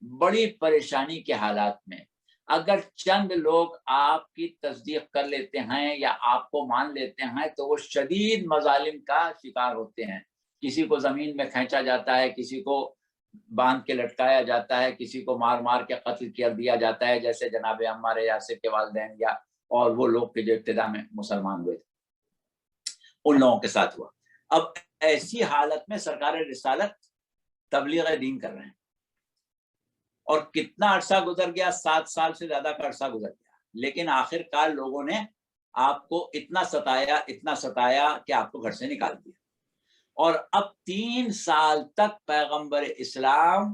بڑی پریشانی کے حالات میں، اگر چند لوگ آپ کی تصدیق کر لیتے ہیں یا آپ کو مان لیتے ہیں تو وہ شدید مظالم کا شکار ہوتے ہیں۔ کسی کو زمین میں کھینچا جاتا ہے، کسی کو باندھ کے لٹکایا جاتا ہے، کسی کو مار مار کے قتل کر دیا جاتا ہے، جیسے جناب عمار یاسر کے والدین یا اور وہ لوگ کے جو ابتدا میں مسلمان ہوئے تھے، ان لوگوں کے ساتھ ہوا۔ اب ایسی حالت میں سرکار رسالت تبلیغ دین کر رہے ہیں، اور کتنا عرصہ گزر گیا، 7 سال سے زیادہ کا عرصہ گزر گیا، لیکن آخر کار لوگوں نے آپ کو اتنا ستایا کہ آپ کو گھر سے نکال دیا. اور اب 3 سال تک پیغمبر اسلام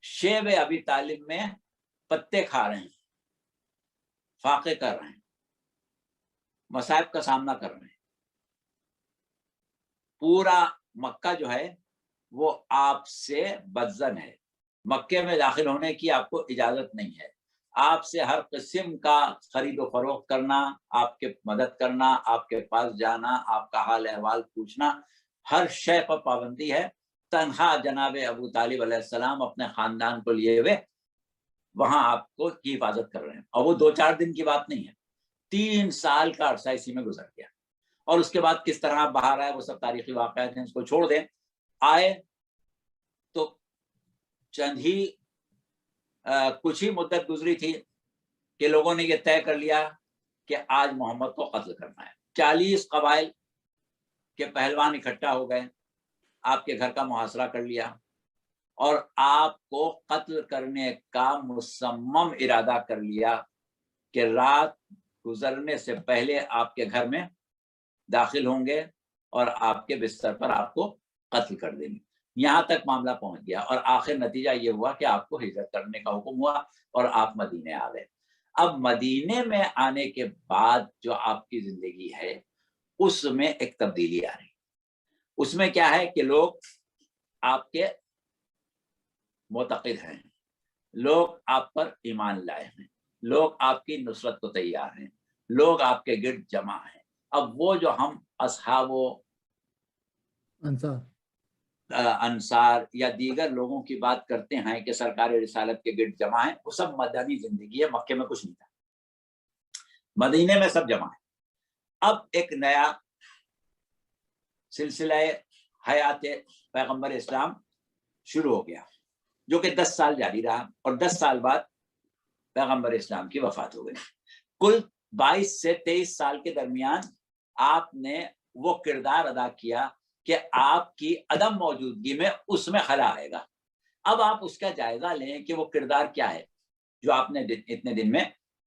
شیب ابی طالب میں پتے کھا رہے ہیں، فاقے کر رہے ہیں، مصائب کا سامنا کر رہے ہیں. پورا مکہ جو ہے وہ آپ سے بدظن ہے. مکے میں داخل ہونے کی آپ کو اجازت نہیں ہے. آپ سے ہر قسم کا خرید و فروخت کرنا، آپ کے مدد کرنا، آپ کے پاس جانا، آپ کا حال احوال پوچھنا، ہر شے پر پابندی ہے. تنہا جناب ابو طالب علیہ السلام اپنے خاندان کو لیے ہوئے وہاں آپ کو کی حفاظت کر رہے ہیں. اور وہ 2-4 دن کی بات نہیں ہے، 3 سال کا عرصہ اسی میں گزر گیا. اور اس کے بعد کس طرح آپ باہر آئے وہ سب تاریخی واقعات ہیں، اس کو چھوڑ دیں. آئے تو چند ہی کچھ ہی مدت گزری تھی کہ لوگوں نے یہ طے کر لیا کہ آج محمد کو قتل کرنا ہے. 40 قبائل کے پہلوان اکٹھا ہو گئے، آپ کے گھر کا محاصرہ کر لیا اور آپ کو قتل کرنے کا مصمم ارادہ کر لیا کہ رات گزرنے سے پہلے آپ کے گھر میں داخل ہوں گے اور آپ کے بستر پر آپ کو قتل کر دیں گے. یہاں تک معاملہ پہنچ گیا اور آخر نتیجہ یہ ہوا کہ آپ کو ہجرت کرنے کا حکم ہوا اور آپ مدینے آ گئے. اب مدینے میں آنے کے بعد جو آپ کی زندگی ہے اس میں ایک تبدیلی آ رہی. اس میں کیا ہے کہ لوگ آپ کے معتقد ہیں، لوگ آپ پر ایمان لائے ہیں، لوگ آپ کی نصرت کو تیار ہیں، لوگ آپ کے گرد جمع ہیں. اب وہ جو ہم اصحاب و انصار یا دیگر لوگوں کی بات کرتے ہیں کہ سرکار رسالت کے گرد جمع ہیں، وہ سب مدنی زندگی ہے. مکے میں کچھ نہیں تھا، مدینے میں سب جمع ہے. اب ایک نیا سلسلہ حیات پیغمبر اسلام شروع ہو گیا جو کہ 10 سال جاری رہا اور 10 سال بعد پیغمبر اسلام کی وفات ہو گئی. کل 22 سے 23 سال کے درمیان آپ نے وہ کردار ادا کیا کہ آپ کی عدم موجودگی میں اس میں خلا آئے گا. اب آپ اس کا جائزہ لیں کہ وہ کردار کیا ہے جو آپ نے اتنے دن میں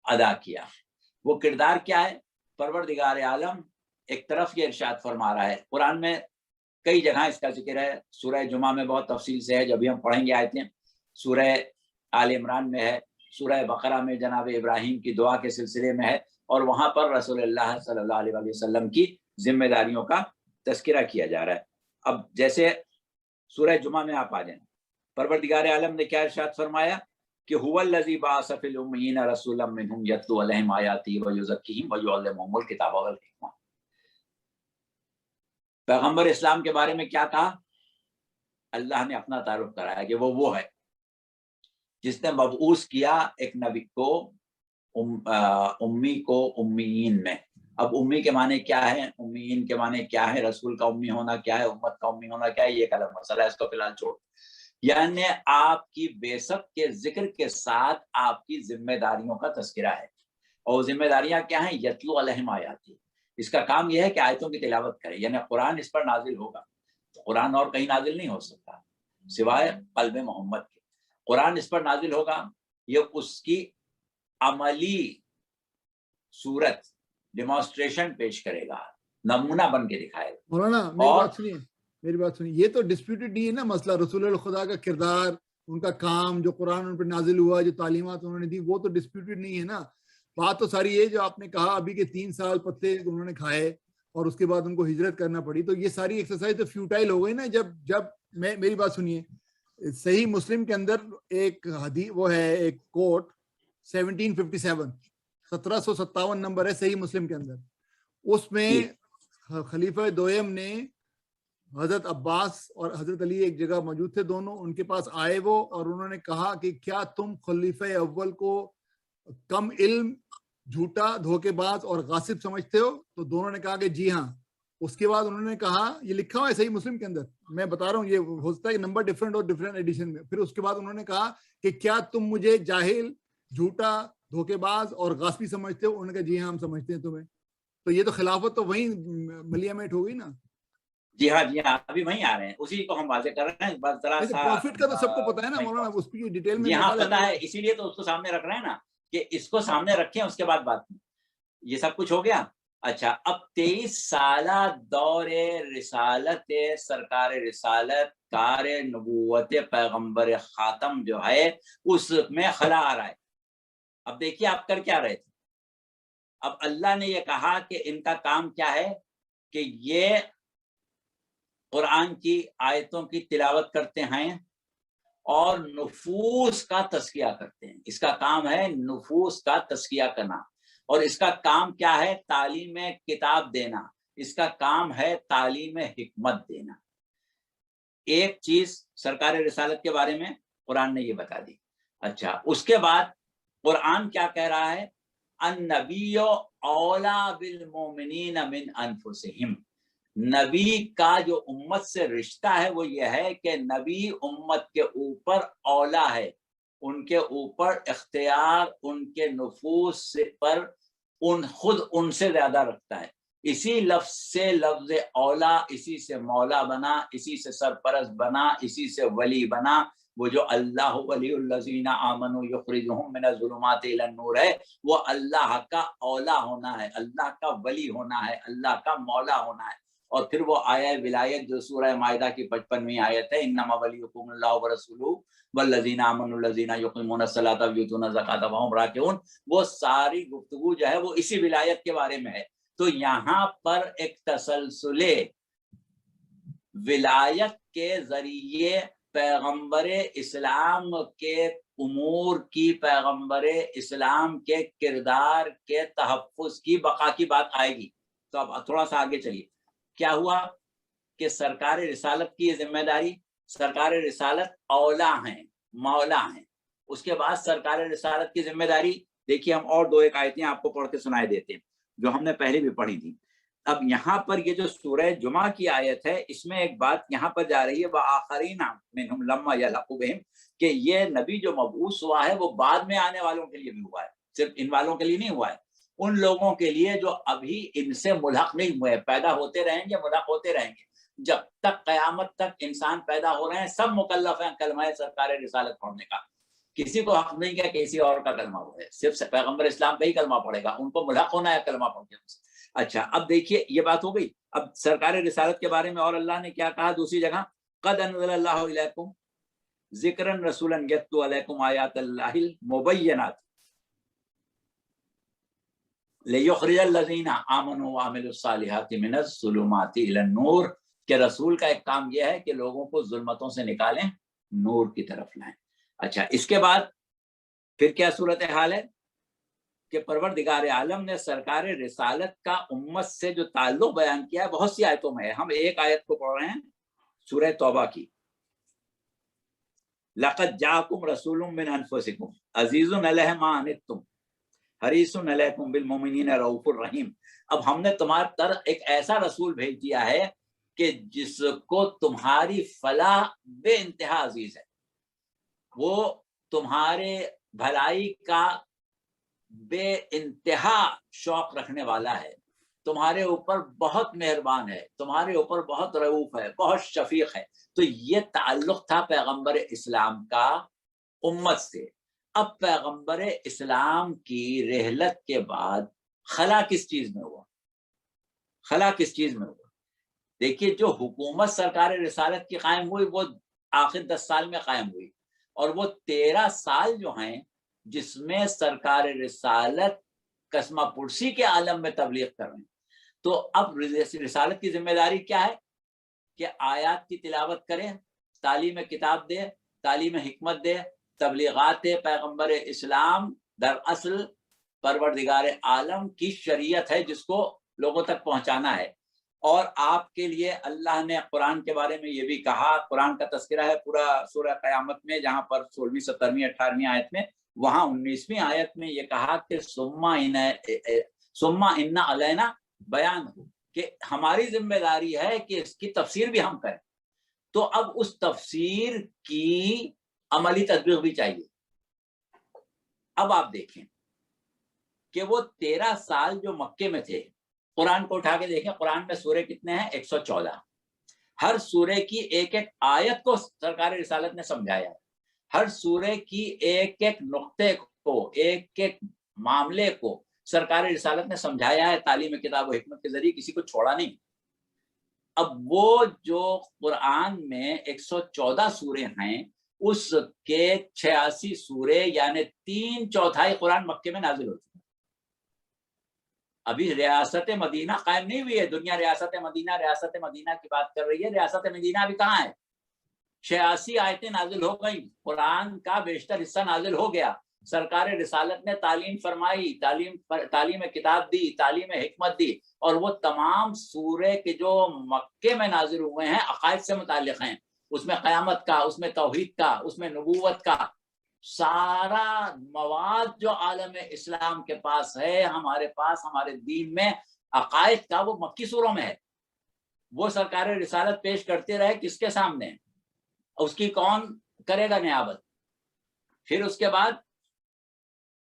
ادا کیا. وہ کردار کیا ہے؟ پروردگار عالم ایک طرف یہ ارشاد فرما رہا ہے، قرآن میں کئی جگہ اس کا ذکر ہے. سورہ جمعہ میں بہت تفصیل سے ہے، جب بھی ہم پڑھیں گے آیتیں. سورہ آل عمران میں ہے، سورہ بقرہ میں جناب ابراہیم کی دعا کے سلسلے میں ہے، اور وہاں پر رسول اللہ صلی اللہ علیہ وسلم کی ذمہ داریوں کا تذکرہ کیا جا رہا ہے. اب جیسے سورہ جمعہ میں آپ آ جائیں، پروردگار عالم نے کیا ارشاد فرمایا کہ هو الذی بعث فی الامین رسولا منہم یتلو علیہم آیاتہ ویزکیہم ویعلمہم الکتاب والحکمہ. پیغمبر اسلام کے بارے میں کیا کہا؟ اللہ نے اپنا تعارف کرایا کہ وہ ہے جس نے مبعوث کیا ایک نبی کو امی کو امیین میں. اب امی کے معنی کیا ہے، امیین کے معنی کیا ہے، رسول کا امی ہونا کیا ہے، امت کا امی ہونا کیا ہے، یہ ایک الگ مسئلہ ہے، اس کو فی الحال چھوڑ. یعنی آپ کی بعثت کے ذکر کے ساتھ آپ کی ذمہ داریوں کا تذکرہ ہے. اور ذمہ داریاں کیا ہیں؟ یتلو علیہم آیاتی. اس کا کام یہ ہے کہ آیتوں کی تلاوت کرے، یعنی قرآن اس پر نازل ہوگا. قرآن اور کہیں نازل نہیں ہو سکتا سوائے قلب محمد کے. قرآن اس پر نازل ہوگا، یہ اس کی عملی صورت ڈیمانسٹریشن پیش کرے گا، نمونہ بن کے دکھائے گا. مولانا میری بات سنیے، یہ تو ڈسپیوٹڈ نہیں ہے نا مسئلہ. رسول الخدا کا کردار، ان کا کام، جو قرآن ان پر نازل ہوا، جو تعلیمات انہوں نے دی، وہ تو ڈسپیوٹڈ نہیں ہے نا. بات تو ساری یہ جو آپ نے کہا ابھی کے 3 سال پتے انہوں نے کھائے اور اس کے بعد ان کو ہجرت کرنا پڑی، تو یہ ساری ایکسرسائز تو فیوٹائل ہو گئی نا. جب میری بات سنیے، صحیح مسلم کے اندر ایک حدیث وہ ہے، ایک کوٹ 1757 نمبر ہے صحیح مسلم کے اندر. اس میں خلیفہ دویم نے حضرت عباس اور حضرت علی ایک جگہ موجود تھے، دونوں ان کے پاس آئے وہ، اور انہوں نے کہا کہ کیا تم خلیفہ اول کو کم علم، جھوٹا، دھوکے باز اور غاصب سمجھتے ہو؟ تو دونوں نے کہا کہ جی ہاں. اس کے بعد انہوں نے کہا، یہ لکھا ہوا ہے صحیح مسلم کے اندر، میں بتا رہا ہوں، یہ ہو سکتا ہے کہ نمبر ڈفرینٹ اور ڈفرینٹ ایڈیشن میں. پھر اس کے بعد انہوں نے کہا کہ کیا تم مجھے جاہل، جھوٹا، دھوکے باز اور غاصبی سمجھتے ہو؟ انہوں نے کہا جی ہاں ہم سمجھتے ہیں تمہیں. تو یہ تو خلافت تو وہیں ملیامٹ ہو گئی نا. جی ہاں ابھی وہیں آ رہے ہیں, اسی کو ہم واضح کر رہے ہیں. بس ذرا سا پروفٹ کا تو سب کو پتا ہے نا مولانا, اس کی ڈیٹیل میں جی ہاں پتا ہے, اسی لیے تو اس کو سامنے رکھ رہے ہیں نا, کہ اس کو سامنے رکھیں اس کے بعد بات. یہ سب کچھ ہو گیا. اچھا, اب 23 سالہ دور رسالت سرکار رسالت کار نبوت پیغمبر خاتم جو ہے اس میں خلا آ رہا ہے. اب دیکھیے آپ کر کیا رہے تھے. اب اللہ نے یہ کہا کہ ان کا کام کیا ہے, کہ یہ قرآن کی آیتوں کی تلاوت کرتے ہیں اور نفوس کا تزکیہ کرتے ہیں. اس کا کام ہے نفوس کا تزکیہ کرنا, اور اس کا کام کیا ہے, تعلیم کتاب دینا. اس کا کام ہے تعلیم حکمت دینا. ایک چیز سرکار رسالت کے بارے میں قرآن نے یہ بتا دی. اچھا, اس کے بعد قرآن کیا کہہ رہا ہے, النبی اولا بالمؤمنین من انفسہم. نبی کا جو امت سے رشتہ ہے وہ یہ ہے کہ نبی امت کے اوپر اولا ہے, ان کے اوپر اختیار ان کے نفوس پر خود ان سے زیادہ رکھتا ہے. اسی لفظ سے لفظ اولا, اسی سے مولا بنا, اسی سے سرپرست بنا, اسی سے ولی بنا. وہ جو اللہ ولی الذین آمنوا یخرجہم من الظلمات الی النور ہے, وہ اللہ کا اولا ہونا ہے, اللہ کا ولی ہونا ہے, اللہ کا مولا ہونا ہے. اور پھر وہ آیا ولایت جو سورہ مائدہ کی 55ویں آیت ہے, انما ولیکم اللہ ورسولہ والذین آمنوا الذین یقیمون الصلاۃ ویؤتون الزکاۃ وہم راکعون. وہ ساری گفتگو جو ہے وہ اسی ولایت کے بارے میں ہے. تو یہاں پر ایک تسلسل ولایت کے ذریعے پیغمبر اسلام کے امور کی, پیغمبر اسلام کے کردار کے تحفظ کی, بقا کی بات آئے گی. تو اب تھوڑا سا آگے چلیے. کیا ہوا کہ سرکار رسالت کی یہ ذمہ داری, سرکار رسالت اولا ہیں, مولا ہیں. اس کے بعد سرکار رسالت کی ذمہ داری دیکھیے, ہم اور 2 آیتیں آپ کو پڑھ کے سنائے دیتے ہیں جو ہم نے پہلے بھی پڑھی تھی. اب یہاں پر یہ جو سورہ جمعہ کی آیت ہے, اس میں ایک بات یہاں پر جا رہی ہے, وآخرین منہم لما یلحقوا بہم, کہ یہ نبی جو مبعوث ہوا ہے وہ بعد میں آنے والوں کے لیے بھی ہوا ہے, صرف ان والوں کے لیے نہیں ہوا ہے. ان لوگوں کے لیے جو ابھی ان سے ملحق نہیں ہوئے, پیدا ہوتے رہیں گے, ملحق ہوتے رہیں گے. جب تک قیامت تک انسان پیدا ہو رہے ہیں سب مکلف ہیں کلمہ سرکار رسالت پڑھنے کا. کسی کو حق نہیں کیا کہ کسی اور کا کلمہ ہو ہے, صرف پیغمبر اسلام کا ہی کلمہ پڑھے گا, ان کو ملحق ہونا ہے کلمہ پڑھ کے. اچھا, اب دیکھیے یہ بات ہو گئی. اب سرکار رسالت کے بارے میں اور اللہ نے کیا کہا دوسری جگہ, قد انزل اللہ الیکم ذکرا رسولا یتلو علیکم آیات اللہ المبینات لیخرج الذین آمنوا وعملوا الصالحات من الظلمات الی النور, کہ رسول کا ایک کام یہ ہے کہ لوگوں کو ظلمتوں سے نکالیں, نور کی طرف لائیں. اچھا, اس کے بعد پھر کیا صورتحال ہے کہ پروردگار عالم نے سرکار رسالت کا امت سے جو تعلق بیان کیا ہے بہت سی آیتوں میں ہے. ہم ایک آیت کو پڑھ رہے ہیں سورہ توبہ کی, لقد جاءکم رسول من انفسکم عزیز علیہ ما عنتم حریص علیکم بالمؤمنین رؤوف الرحیم. اب ہم نے تمہارے طرف ایک ایسا رسول بھیج دیا ہے کہ جس کو تمہاری فلاح بے انتہا عزیز ہے, وہ تمہارے بھلائی کا بے انتہا شوق رکھنے والا ہے, تمہارے اوپر بہت مہربان ہے, تمہارے اوپر بہت رؤوف ہے, بہت شفیق ہے. تو یہ تعلق تھا پیغمبر اسلام کا امت سے. اب پیغمبر اسلام کی رحلت کے بعد خلا کس چیز میں ہوا, خلا کس چیز میں ہوا؟ دیکھیے, جو حکومت سرکار رسالت کی قائم ہوئی وہ آخر 10 سال میں قائم ہوئی, اور وہ 13 سال جو ہیں جس میں سرکار رسالت کسمہ پرسی کے عالم میں تبلیغ کر رہے ہیں. تو اب رسالت کی ذمہ داری کیا ہے کہ آیات کی تلاوت کریں, تعلیم کتاب دے, تعلیم حکمت دے, تبلیغات پیغمبر اسلام دراصل پروردگار عالم کی شریعت ہے جس کو لوگوں تک پہنچانا ہے. اور آپ کے لیے اللہ نے قرآن کے بارے میں یہ بھی کہا, قرآن کا تذکرہ ہے پورا سورہ قیامت میں, جہاں پر 16ویں 17ویں 18ویں آیت میں, وہاں 19ویں آیت میں یہ کہا کہ ثم ان علینا بیان ہو, کہ ہماری ذمہ داری ہے کہ اس کی تفسیر بھی ہم کریں. تو اب اس تفسیر کی عملی تطبیق بھی چاہیے. اب آپ دیکھیں کہ وہ 13 سال جو مکے میں تھے, قرآن کو اٹھا کے دیکھیں, قرآن میں سورے کتنے ہیں 114. ہر سورے کی ایک ایک آیت کو سرکار رسالت نے سمجھایا ہے، ہر سورے کی ایک ایک نقطے کو، ایک ایک معاملے کو سرکار رسالت نے سمجھایا ہے، تعلیم کتاب و حکمت کے ذریعے کسی کو چھوڑا نہیں۔ اب وہ جو قرآن میں 114 سورے ہیں، اس کے 86 سورے یعنی 3/4 قرآن مکے میں نازل ہو چکے۔ ابھی ریاست مدینہ قائم نہیں ہوئی ہے، دنیا ریاست مدینہ کی بات کر رہی ہے، ریاست مدینہ ابھی کہاں ہے؟ 86 آیتیں نازل ہو گئیں، قرآن کا بیشتر حصہ نازل ہو گیا، سرکار رسالت نے تعلیم فرمائی، تعلیم کتاب دی، تعلیم حکمت دی، اور وہ تمام سورے کے جو مکے میں نازل ہوئے ہیں عقائد سے متعلق ہیں، اس میں قیامت کا، اس میں توحید کا، اس میں نبوت کا سارا مواد جو عالم اسلام کے پاس ہے، ہمارے پاس، ہمارے دین میں عقائد کا، وہ مکی سوروں میں ہے۔ وہ سرکار رسالت پیش کرتے رہے کس کے سامنے؟ اس کی کون کرے گا نیابت؟ پھر اس کے بعد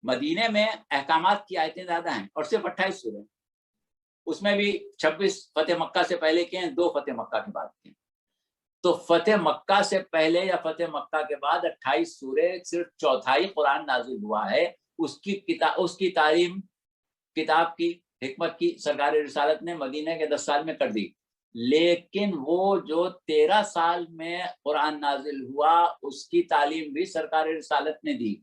مدینے میں احکامات کی آیتیں زیادہ ہیں اور صرف 28 سورے، اس میں بھی 26 فتح مکہ سے پہلے کے ہیں، 2 فتح مکہ کے بعد کے ہیں۔ تو فتح مکہ سے پہلے یا فتح مکہ کے بعد 28 سورے، صرف 1/4 قرآن نازل ہوا ہے، اس کی تعلیم کتاب کی، حکمت کی سرکار رسالت نے مدینہ کے 10 سال میں کر دی۔ لیکن وہ جو 13 سال میں قرآن نازل ہوا، اس کی تعلیم بھی سرکار رسالت نے دی۔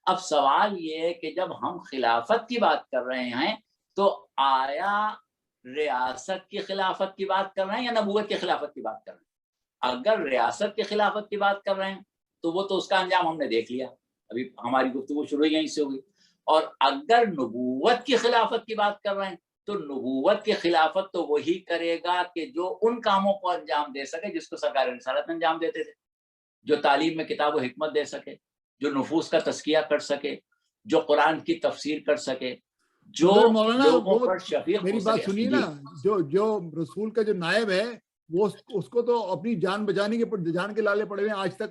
اب سوال یہ ہے کہ جب ہم خلافت کی بات کر رہے ہیں تو آیا ریاست کی خلافت کی بات کر رہے ہیں یا نبوت کی خلافت کی بات کر رہے ہیں؟ اگر ریاست کی خلافت کی بات کر رہے ہیں تو وہ تو اس کا انجام ہم نے دیکھ لیا، ابھی ہماری گفتگو شروع یہیں سے ہوگی۔ اور اگر نبوت کی خلافت کی بات کر رہے ہیں تو نبوت کی خلافت تو وہی کرے گا کہ جو ان کاموں کو انجام دے سکے جس کو سرکار رسالت میں انجام دیتے تھے، جو تعلیم میں کتاب و حکمت دے سکے، جو نفوس کا تزکیہ کر سکے، جو قرآن کی تفسیر کر سکے، جو لوگوں پر شفیق میری ہو بات سکے۔ سنیے نا، جو رسول کا جو نائب ہے وہ اس کو تو اپنی جان بچانے کے، جان کے لالے پڑے ہوئے ہیں آج تک،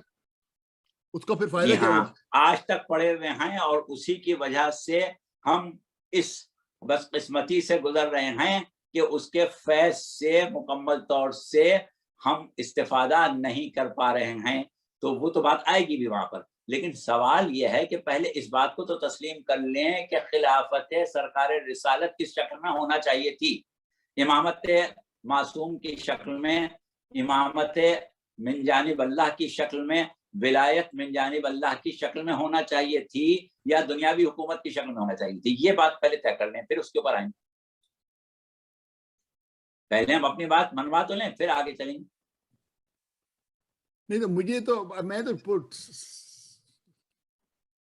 اس کو پھر فائدہ کیا ہوا؟ آج تک پڑے ہوئے ہیں، اور اسی کی وجہ سے ہم اس بدقسمتی سے گزر رہے ہیں کہ اس کے فیض سے مکمل طور سے ہم استفادہ نہیں کر پا رہے ہیں۔ تو وہ تو بات آئے گی بھی وہاں پر، لیکن سوال یہ ہے کہ پہلے اس بات کو تو تسلیم کر لیں کہ خلافت سرکار رسالت کس شکل میں ہونا چاہیے تھی۔ امامت معصوم کی شکل میں، امامت من جانب اللہ کی شکل میں، ولایت من جانب اللہ کی شکل میں ہونا چاہیے تھی، یا دنیاوی حکومت کی شکل میں ہونا چاہیے تھی؟ یہ بات پہلے طے کر لیں، پھر اس کے اوپر آئیں گے۔ پہلے ہم اپنی بات منوا تو لیں، پھر آگے چلیں گے۔ نہیں تو میں تو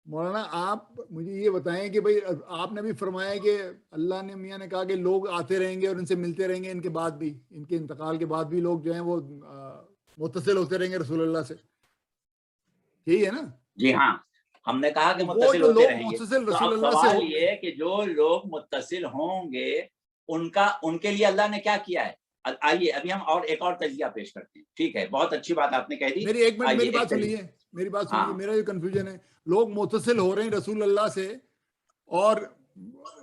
مولانا آپ مجھے یہ بتائیں کہ بھئی آپ نے بھی فرمایا کہ اللہ نے، میاں نے کہا کہ لوگ آتے رہیں گے اور ان سے ملتے رہیں گے، ان کے بعد بھی، ان کے انتقال کے بعد بھی لوگ جو ہیں وہ متصل ہوتے رہیں گے رسول اللہ سے، یہی ہے نا؟ جی ہاں، ہم نے کہا کہ متصل ہوتے رہیں گے۔ تو اب سوال یہ ہے کہ جو لوگ متصل ہوں گے ان کے لیے اللہ نے کیا کیا ہے؟ آئیے ابھی ہم ایک اور تجزیہ پیش کرتے ہیں۔ ٹھیک ہے، بہت اچھی بات آپ نے کہہ دی۔ میری بات سنیے، میرا جو کنفیوژن ہے، لوگ متصل ہو رہے ہیں رسول اللہ سے اور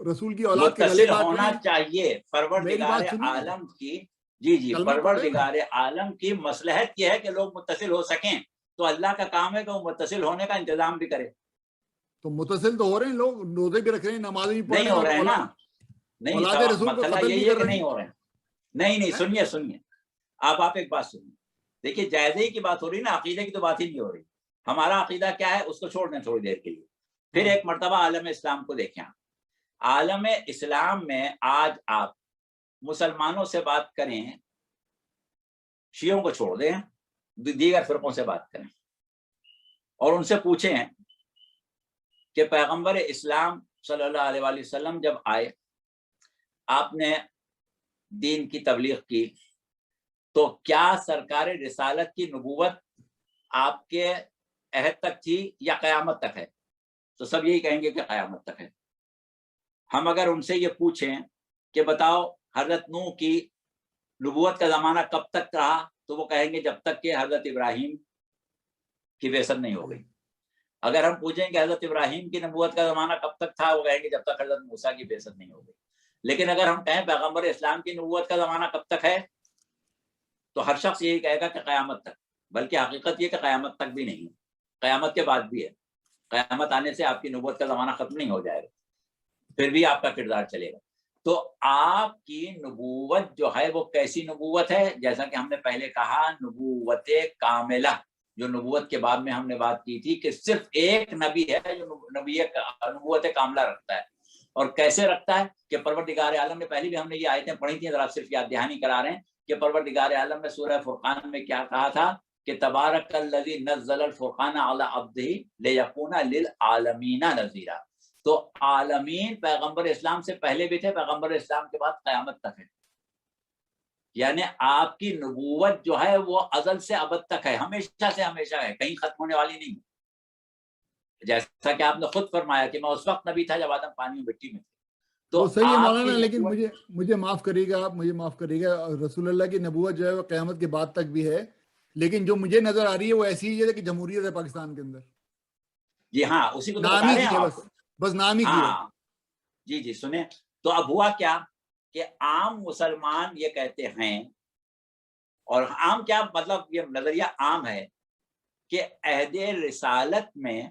رسول کی اولاد کے گلے کاٹ رہے ہیں۔ ہونا چاہیے پروردگار عالم کی، جی پروردگار عالم کی مصلحت یہ ہے کہ لوگ متصل ہو سکیں، تو اللہ کا کام ہے کہ وہ متصل ہونے کا انتظام بھی کرے۔ تو متصل تو ہو رہے ہیں لوگ، روزے بھی رکھ رہے ہیں، نماز بھی پڑھ رہے ہیں، نہیں ہو رہے ہیں نا، نہیں، مسئلہ یہی ہے کہ نہیں ہو رہے ہیں۔ نہیں، سنیے آپ ایک بات سنیے، دیکھیے جائزے کی بات ہو رہی ہے نا، عقیدے کی تو بات ہی نہیں ہو رہی۔ ہمارا عقیدہ کیا ہے اس کو چھوڑ دیں تھوڑی دیر کے لیے، پھر ایک مرتبہ عالم اسلام کو دیکھیں۔ عالم اسلام میں آج آپ مسلمانوں سے بات کریں، شیعوں کو چھوڑ دیں، دیگر فرقوں سے بات کریں اور ان سے پوچھیں کہ پیغمبر اسلام صلی اللہ علیہ وآلہ وسلم جب آئے، آپ نے دین کی تبلیغ کی، تو کیا سرکار رسالت کی نبوت آپ کے عہد تک تھی یا قیامت تک ہے؟ تو سب یہی کہیں گے کہ قیامت تک ہے۔ ہم اگر ان سے یہ پوچھیں کہ بتاؤ حضرت نوح کی نبوت کا زمانہ کب تک رہا، تو وہ کہیں گے جب تک کہ حضرت ابراہیم کی بعثت نہیں ہو گئی۔ اگر ہم پوچھیں کہ حضرت ابراہیم کی نبوت کا زمانہ کب تک تھا، وہ کہیں گے جب تک حضرت موسیٰ کی بعثت نہیں ہو گئی۔ لیکن اگر ہم کہیں پیغمبر اسلام کی نبوت کا زمانہ کب تک ہے، تو ہر شخص یہی کہے گا کہ قیامت تک، بلکہ حقیقت یہ کہ قیامت تک بھی نہیں، قیامت کے بعد بھی ہے. قیامت آنے سے آپ کی نبوت کا زمانہ ختم نہیں ہو جائے گا، پھر بھی آپ کا کردار چلے گا. تو آپ کی نبوت جو ہے وہ کیسی نبوت ہے؟ جیسا کہ ہم نے پہلے کہا، نبوت کاملہ، جو نبوت کے بعد میں ہم نے بات کی تھی کہ صرف ایک نبی ہے جو نبوت کاملہ رکھتا ہے. اور کیسے رکھتا ہے؟ کہ پروردگار عالم نے، پہلے بھی ہم نے یہ آیتیں پڑھی تھیں، ذرا صرف یاد دہانی کرا رہے ہیں کہ پروردگار عالم نے سورہ فرقان میں کیا کہا تھا کہ تبارک الذی نزل الفرقان علی عبدہ لیکون للعالمین نذیرا. تو عالمین پیغمبر اسلام سے پہلے بھی تھے، پیغمبر اسلام کے بعد قیامت تک ہے. یعنی آپ کی نبوت جو ہے وہ ازل سے ابد تک ہے، ہمیشہ سے ہمیشہ ہے، کہیں ختم ہونے والی نہیں. جیسا کہ آپ نے خود فرمایا کہ میں اس وقت نبی تھا جب آدم پانی و مٹی میں تھے. تو صحیح ہے مولانا، لیکن مجھے معاف کریے گا آپ، مجھے معاف کریے گا، رسول اللہ کی نبوت جو ہے وہ قیامت کے بعد تک بھی ہے، لیکن جو مجھے نظر آ رہی ہے وہ ایسی ہی ہے کہ جمہوریت ہے پاکستان کے اندر. جی ہاں، اسی کو تو نام بتا ہی رہے کی ہیں ہے، آپ. بس نام ہی کی ہے. ہاں جی سنیں. تو اب ہوا کیا کہ عام مسلمان یہ کہتے ہیں، اور عام کیا مطلب، یہ نظریہ عام ہے کہ عہد رسالت میں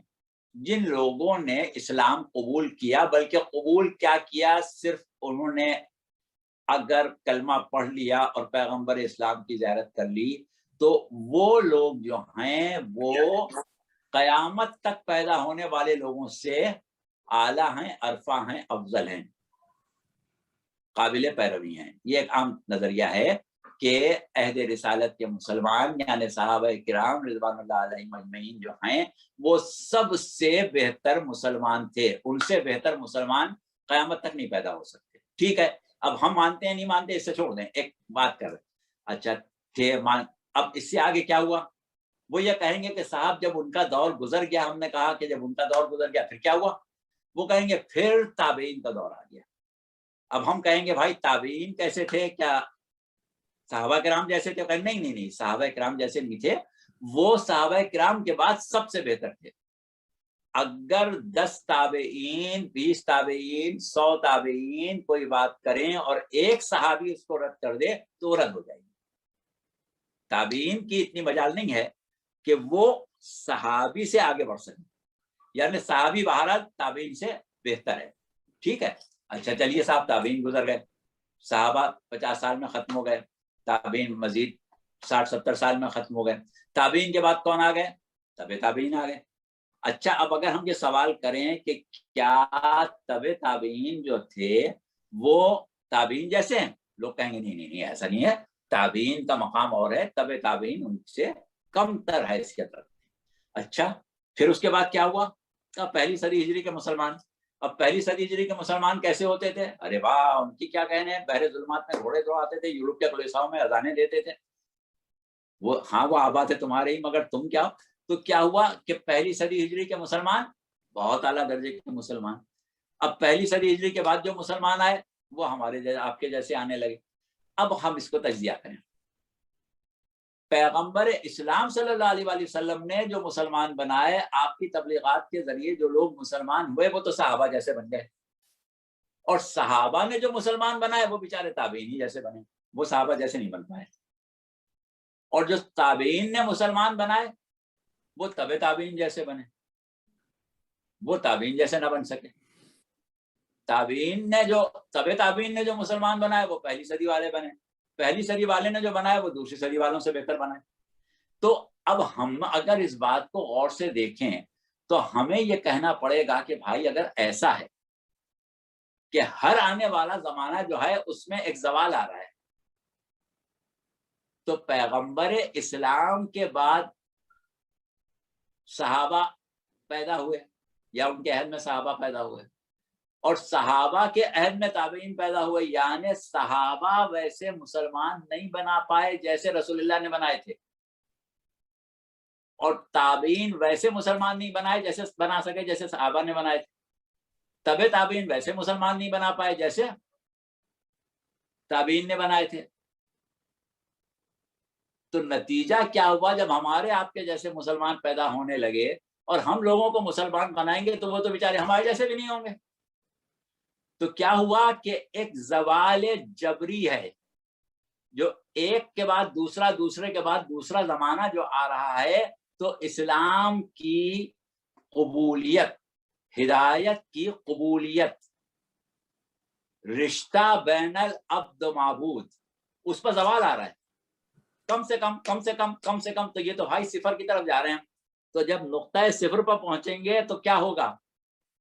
جن لوگوں نے اسلام قبول کیا، بلکہ قبول کیا کیا، صرف انہوں نے اگر کلمہ پڑھ لیا اور پیغمبر اسلام کی زیارت کر لی، تو وہ لوگ جو ہیں وہ قیامت تک پیدا ہونے والے لوگوں سے اعلیٰ ہیں، عرفہ ہیں، افضل ہیں، قابل پیروی ہیں. یہ ایک عام نظریہ ہے کہ عہد رسالت کے مسلمان یعنی صحابہ کرام رضوان اللہ علیہم اجمعین جو ہیں وہ سب سے بہتر مسلمان تھے، ان سے بہتر مسلمان قیامت تک نہیں پیدا ہو سکتے. ٹھیک ہے، اب ہم مانتے ہیں نہیں مانتے اس سے چھوڑ دیں، ایک بات کر رہے. اچھا تھے اب اس سے آگے کیا ہوا؟ وہ یہ کہیں گے کہ صاحب جب ان کا دور گزر گیا، ہم نے کہا کہ جب ان کا دور گزر گیا پھر کیا ہوا؟ وہ کہیں گے پھر تابعین کا دور آ گیا. اب ہم کہیں گے بھائی تابعین کیسے تھے؟ کیا صحابہ کرام جیسے تھے؟ کہیں نہیں، صحابہ کرام جیسے نہیں تھے، وہ صحابہ کرام کے بعد سب سے بہتر تھے. اگر 10 تابعین، 20 تابعین، 100 تابعین کوئی بات کریں اور ایک صحابی اس کو رد کر دے تو رد ہو جائے گی. تابعین کی اتنی مجال نہیں ہے کہ وہ صحابی سے آگے بڑھ سکیں، یعنی صحابی بہرحال تابعین سے بہتر ہے. ٹھیک ہے، اچھا چلیے صاحب، تابعین گزر گئے، صحابہ 50 سال میں ختم ہو گئے، تابعین مزید 60-70 سال میں ختم ہو گئے. تابعین کے بعد کون آ گئے؟ تبع تابعین آ گئے. اچھا اب اگر ہم یہ سوال کریں کہ کیا تبع تابعین جو تھے وہ تابعین جیسے ہیں؟ لوگ کہیں گے نہیں ایسا نہیں ہے، تابعین کا مقام اور ہے، تبع تابعین ان سے کم تر حیثیت رکھتے ہیں. اچھا پھر اس کے بعد کیا ہوا؟ پہلی صدی ہجری کے مسلمان. اب پہلی صدی ہجری کے مسلمان کیسے ہوتے تھے؟ ارے واہ، ان کی کیا کہنے ہیں، بحر ظلمات میں گھوڑے دوڑاتے تھے، یورپ کے خلیفاؤں میں اذانیں دیتے تھے. وہ آباد ہے تمہارے ہی مگر تم کیا. تو کیا ہوا کہ پہلی صدی ہجری کے مسلمان بہت اعلیٰ درجے کے مسلمان. اب پہلی صدی ہجری کے بعد جو مسلمان آئے وہ ہمارے جیسے، آپ کے جیسے آنے لگے. اب ہم اس کو تجزیہ کریں. پیغمبر اسلام صلی اللہ علیہ وآلہ وسلم نے جو مسلمان بنائے، آپ کی تبلیغات کے ذریعے جو لوگ مسلمان ہوئے وہ تو صحابہ جیسے بن گئے، اور صحابہ نے جو مسلمان بنائے وہ بیچارے تابعین جیسے بنے، وہ صحابہ جیسے نہیں بن پائے. اور جو تابعین نے مسلمان بنائے وہ تبع تابعین جیسے بنے، وہ تابعین جیسے نہ بن سکے. تبع تابعین نے جو مسلمان بنائے وہ پہلی صدی والے بنے، پہلی صدی والے نے جو بنایا وہ دوسری صدی والوں سے بہتر بنائے. تو اب ہم اگر اس بات کو غور سے دیکھیں تو ہمیں یہ کہنا پڑے گا کہ بھائی اگر ایسا ہے کہ ہر آنے والا زمانہ جو ہے اس میں ایک زوال آ رہا ہے، تو پیغمبر اسلام کے بعد صحابہ پیدا ہوئے یا ان کے عہد میں صحابہ پیدا ہوئے، اور صحابہ کے عہد میں تابعین پیدا ہوئے، یعنی صحابہ ویسے مسلمان نہیں بنا پائے جیسے رسول اللہ نے بنائے تھے، اور تابعین ویسے مسلمان نہیں بنا سکے جیسے صحابہ نے بنائے تھے. تبع تابعین ویسے مسلمان نہیں بنا پائے جیسے تابعین نے بنائے تھے. تو نتیجہ کیا ہوا؟ جب ہمارے آپ کے جیسے مسلمان پیدا ہونے لگے اور ہم لوگوں کو مسلمان بنائیں گے تو وہ تو بیچارے ہمارے جیسے بھی نہیں ہوں گے. تو کیا ہوا کہ ایک زوال جبری ہے جو ایک کے بعد دوسرا دوسرے کے بعد دوسرا زمانہ جو آ رہا ہے تو اسلام کی قبولیت، ہدایت کی قبولیت، رشتہ بین العبد و معبود، اس پر زوال آ رہا ہے کم سے کم تو یہ تو بھائی صفر کی طرف جا رہے ہیں. تو جب نقطۂ صفر پر پہنچیں گے تو کیا ہوگا؟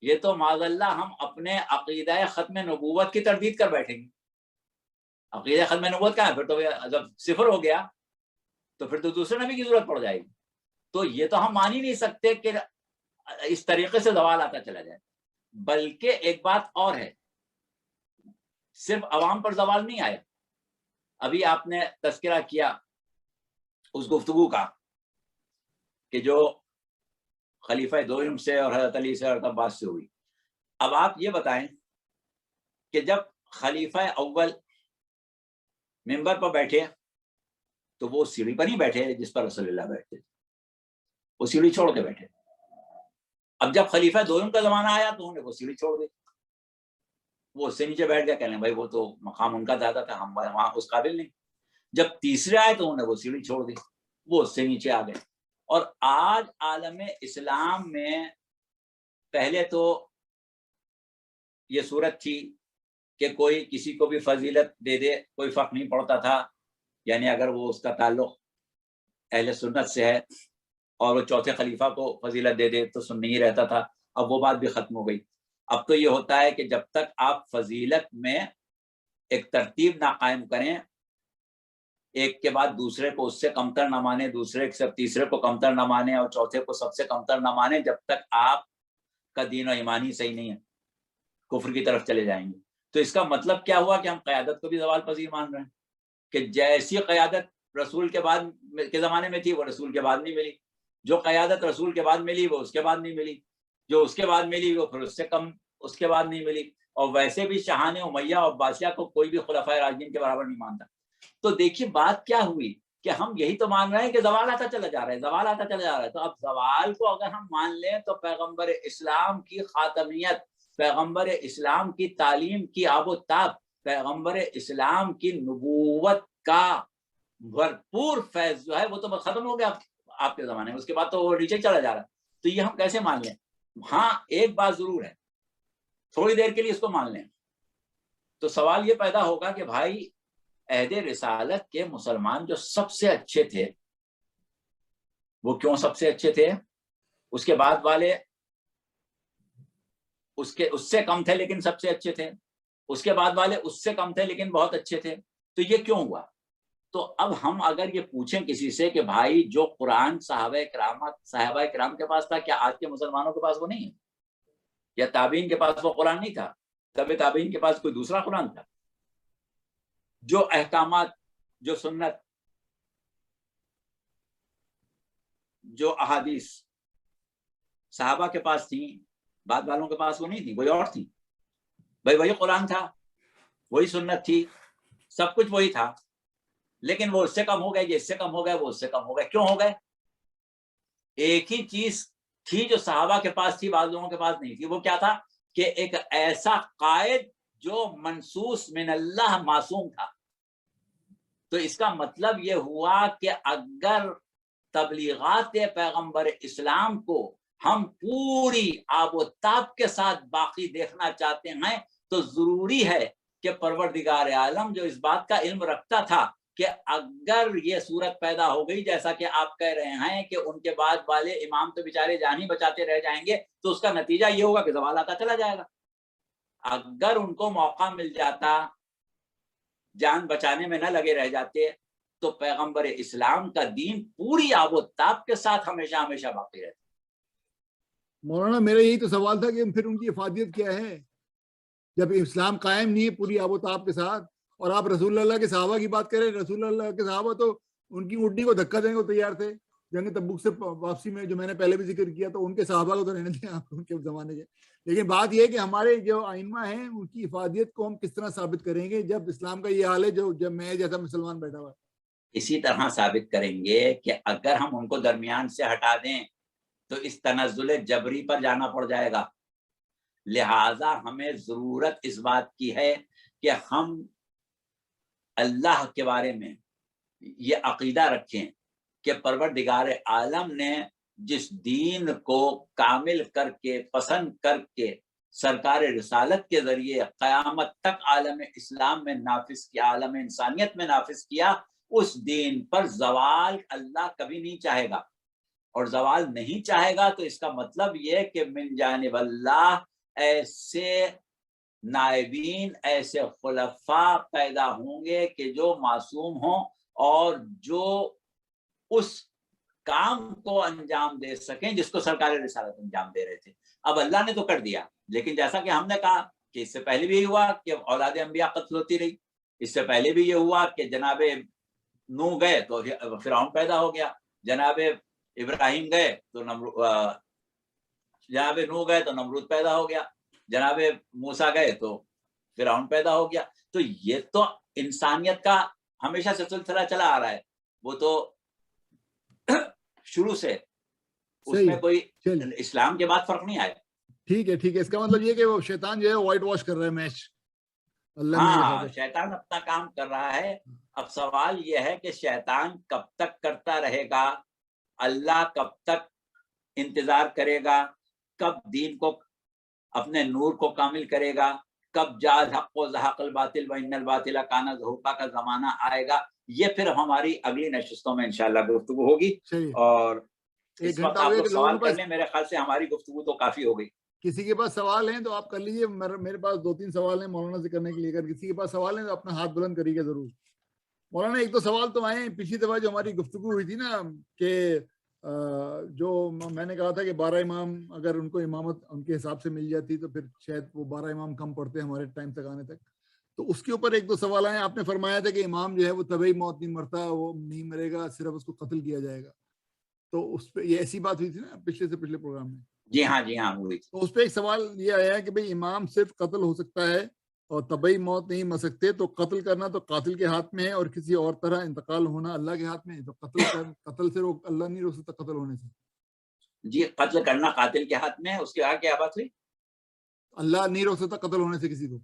یہ تو معاذ اللہ ہم اپنے عقیدہ ختم نبوت کی تردید کر بیٹھیں گے. عقیدہ ختم نبوت کیا ہے؟ پھر تو جب صفر ہو گیا تو پھر تو دوسرے نبی کی ضرورت پڑ جائے گی. تو یہ تو ہم مان ہی نہیں سکتے کہ اس طریقے سے زوال آتا چلا جائے. بلکہ ایک بات اور ہے، صرف عوام پر زوال نہیں آیا. ابھی آپ نے تذکرہ کیا اس گفتگو کا کہ جو خلیفہ دوم سے اور حضرت علی سے اور عباس سے ہوئی. اب آپ یہ بتائیں کہ جب خلیفہ اول ممبر پر بیٹھے تو وہ سیڑھی پر نہیں بیٹھے جس پر رسول اللہ بیٹھتے تھے، وہ سیڑھی چھوڑ کے بیٹھے. اب جب خلیفہ دوم کا زمانہ آیا تو انہوں نے وہ سیڑھی چھوڑ دی، وہ اس سے نیچے بیٹھ گیا، کہنے بھائی وہ تو مقام ان کا زیادہ تھا، ہم وہاں اس قابل نہیں. جب تیسرے آئے تو انہوں نے وہ سیڑھی چھوڑ دی، وہ اس سے نیچے آ گئے. اور آج عالم اسلام میں پہلے تو یہ صورت تھی کہ کوئی کسی کو بھی فضیلت دے دے کوئی فرق نہیں پڑتا تھا، یعنی اگر وہ اس کا تعلق اہل سنت سے ہے اور وہ چوتھے خلیفہ کو فضیلت دے دے تو سن نہیں رہتا تھا. اب وہ بات بھی ختم ہو گئی. اب تو یہ ہوتا ہے کہ جب تک آپ فضیلت میں ایک ترتیب نہ قائم کریں، ایک کے بعد دوسرے کو اس سے کمتر نہ مانے، دوسرے سے تیسرے کو کمتر نہ مانے اور چوتھے کو سب سے کمتر نہ مانے، جب تک آپ کا دین و ایمانی صحیح نہیں ہے، کفر کی طرف چلے جائیں گے. تو اس کا مطلب کیا ہوا کہ ہم قیادت کو بھی زوال پذیر مان رہے ہیں کہ جیسی قیادت رسول کے بعد کے زمانے میں تھی وہ رسول کے بعد نہیں ملی، جو قیادت رسول کے بعد ملی وہ اس کے بعد نہیں ملی، جو اس کے بعد ملی وہ پھر اس سے کم اس کے بعد نہیں ملی. اور ویسے بھی شاہان امیہ اور عباسیہ کو کوئی بھی خلفائے راشدین کے برابر نہیں مانتا. تو دیکھیے بات کیا ہوئی کہ ہم یہی تو مان رہے ہیں کہ زوال آتا چلا جا رہا ہے، زوال آتا چلا جا رہا ہے. تو اب زوال کو اگر ہم مان لیں تو پیغمبر اسلام کی خاتمیت، پیغمبر اسلام کی تعلیم کی آب و تاب، پیغمبر اسلام کی نبوت کا بھرپور فیض جو ہے وہ تو بس ختم ہو گیا آپ کے زمانے میں، اس کے بعد تو وہ نیچے چلا جا رہا ہے. تو یہ ہم کیسے مان لیں؟ ہاں ایک بات ضرور ہے، تھوڑی دیر کے لیے اس کو مان لیں تو سوال یہ پیدا ہوگا کہ بھائی عہد رسالت کے مسلمان جو سب سے اچھے تھے وہ کیوں سب سے اچھے تھے؟ اس کے بعد والے اس سے کم تھے لیکن سب سے اچھے تھے، اس کے بعد والے اس سے کم تھے لیکن بہت اچھے تھے. تو یہ کیوں ہوا؟ تو اب ہم اگر یہ پوچھیں کسی سے کہ بھائی جو قرآن صحابہ کرام کے پاس تھا کیا آج کے مسلمانوں کے پاس وہ نہیں ہے؟ یا تابعین کے پاس وہ قرآن نہیں تھا؟ تب تابعین کے پاس کوئی دوسرا قرآن تھا؟ جو احکامات، جو سنت، جو احادیث صحابہ کے پاس تھیں بعد والوں کے پاس وہ نہیں تھی، کوئی اور تھی. بھائی وہی قرآن تھا، وہی سنت تھی، سب کچھ وہی تھا، لیکن وہ اس سے کم ہو گئے، یہ اس سے کم ہو گئے، وہ اس سے کم ہو گئے. کیوں ہو گئے؟ ایک ہی چیز تھی جو صحابہ کے پاس تھی بعض لوگوں کے پاس نہیں تھی. وہ کیا تھا؟ کہ ایک ایسا قائد جو منصوص من اللہ معصوم تھا. تو اس کا مطلب یہ ہوا کہ اگر تبلیغات پیغمبر اسلام کو ہم پوری آب و تاب کے ساتھ باقی دیکھنا چاہتے ہیں تو ضروری ہے کہ پروردگار عالم جو اس بات کا علم رکھتا تھا کہ اگر یہ صورت پیدا ہو گئی جیسا کہ آپ کہہ رہے ہیں کہ ان کے بعد والے امام تو بیچارے جان ہی بچاتے رہ جائیں گے، تو اس کا نتیجہ یہ ہوگا کہ زوال آتا چلا جائے گا. اگر ان کو موقع مل جاتا، جان بچانے میں نہ لگے رہ جاتے، تو پیغمبر اسلام کا دین پوری آب و تاب کے ساتھ ہمیشہ ہمیشہ باقی رہتا. مولانا میرا یہی تو سوال تھا کہ پھر ان کی افادیت کیا ہے جب اسلام قائم نہیں ہے پوری آب و تاب کے ساتھ؟ اور آپ رسول اللہ کے صحابہ کی بات کریں، رسول اللہ کے صحابہ تو ان کی اونٹنی کو دھکا دینے کو تیار تھے جنگ تبوک سے واپسی میں، جو میں نے پہلے بھی ذکر کیا. تو ان کے صحابہ کو تو رہنے دیں آپ ان کے زمانے کے. لیکن بات یہ ہے کہ ہمارے جو ائمہ ہیں ان کی افادیت کو ہم کس طرح ثابت کریں گے جب اسلام کا یہ حال ہے جب میں جیسا مسلمان بیٹھا ہوا ہے. اسی طرح ثابت کریں گے کہ اگر ہم ان کو درمیان سے ہٹا دیں تو اس تنزل جبری پر جانا پڑ جائے گا. لہٰذا ہمیں ضرورت اس بات کی ہے کہ ہم اللہ کے بارے میں یہ عقیدہ رکھیں کہ پروردگار عالم نے جس دین کو کامل کر کے پسند کر کے سرکار رسالت کے ذریعے قیامت تک عالم اسلام میں نافذ کیا، عالم انسانیت میں نافذ کیا، اس دین پر زوال اللہ کبھی نہیں چاہے گا. اور زوال نہیں چاہے گا تو اس کا مطلب یہ کہ من جانب اللہ ایسے نائبین، ایسے خلفاء پیدا ہوں گے کہ جو معصوم ہوں اور جو اس کام کو انجام دے سکیں جس کو سرکار رسالت انجام دے رہے تھے. اب اللہ نے تو کر دیا، لیکن جیسا کہ ہم نے کہا کہ اس سے پہلے بھی یہ ہوا کہ اولاد انبیاء قتل ہوتی رہی، اس سے پہلے بھی یہ ہوا کہ جناب نوح گئے تو فرعون پیدا ہو گیا، جناب ابراہیم گئے تو جناب نوح گئے تو نمرود پیدا ہو گیا، جناب موسیٰ گئے تو فرعون پیدا ہو گیا. تو یہ تو انسانیت کا ہمیشہ سے سلسلہ چلا آ رہا ہے، وہ تو شروع سے اس میں کوئی اسلام کے بعد فرق نہیں آیا. ٹھیک ہے ٹھیک ہے، اس کا مطلب یہ کہ وہ شیطان جو ہے وائٹ واش کر رہا ہے میچ. ہاں شیطان اپنا کام کر رہا ہے. اب سوال یہ ہے کہ شیطان کب تک کرتا رہے گا، اللہ کب تک انتظار کرے گا، کب دین کو اپنے نور کو کامل کرے گا، کب جاء الحق وزهق الباطل وان الباطل کان زهوقا کا زمانہ آئے گا. یہ پھر ہماری اگلی نشستوں میں انشاءاللہ گفتگو ہوگی. اور اس وقت آپ لوگ سوال کر لیں، میرے خیال سے ہماری گفتگو تو کافی ہو گئی. کسی کے پاس سوال ہیں تو آپ کر لیجیے. میرے پاس 2-3 سوال ہیں مولانا سے کرنے کے لیے. اگر کسی کے پاس سوال ہیں تو اپنا ہاتھ بلند کریے گا ضرور. مولانا ایک دو سوال تو آئے ہیں. پچھلی دفعہ جو ہماری گفتگو ہوئی تھی نا کہ جو میں نے کہا تھا کہ 12 امام اگر ان کو امامت ان کے حساب سے مل جاتی تو پھر شاید وہ 12 امام کم پڑتے ہمارے ٹائم تک آنے تک. تو اس کے اوپر ایک دو سوال آئے. آپ نے فرمایا تھا کہ امام جو ہے وہ طبعی موت نہیں مرتا، وہ نہیں مرے گا، صرف اس کو قتل کیا جائے گا. تو اس پہ یہ ایسی بات ہوئی تھی نا پچھلے سے پچھلے پروگرام میں. جی ہاں ہوئی تھی. تو اس پہ ایک سوال یہ آیا ہے کہ بھئی امام صرف قتل ہو سکتا ہے اور طبعی موت نہیں مر سکتے، تو قتل کرنا تو قاتل کے ہاتھ میں ہے اور کسی اور طرح انتقال ہونا اللہ کے ہاتھ میں ہے. تو قتل سے اللہ نہیں روک سکتا قتل ہونے سے. جی قتل کرنا قاتل کے ہاتھ میں ہے. اس کے آگے کیا بات ہوئی؟ اللہ نہیں روک سکتا قتل ہونے سے کسی کو.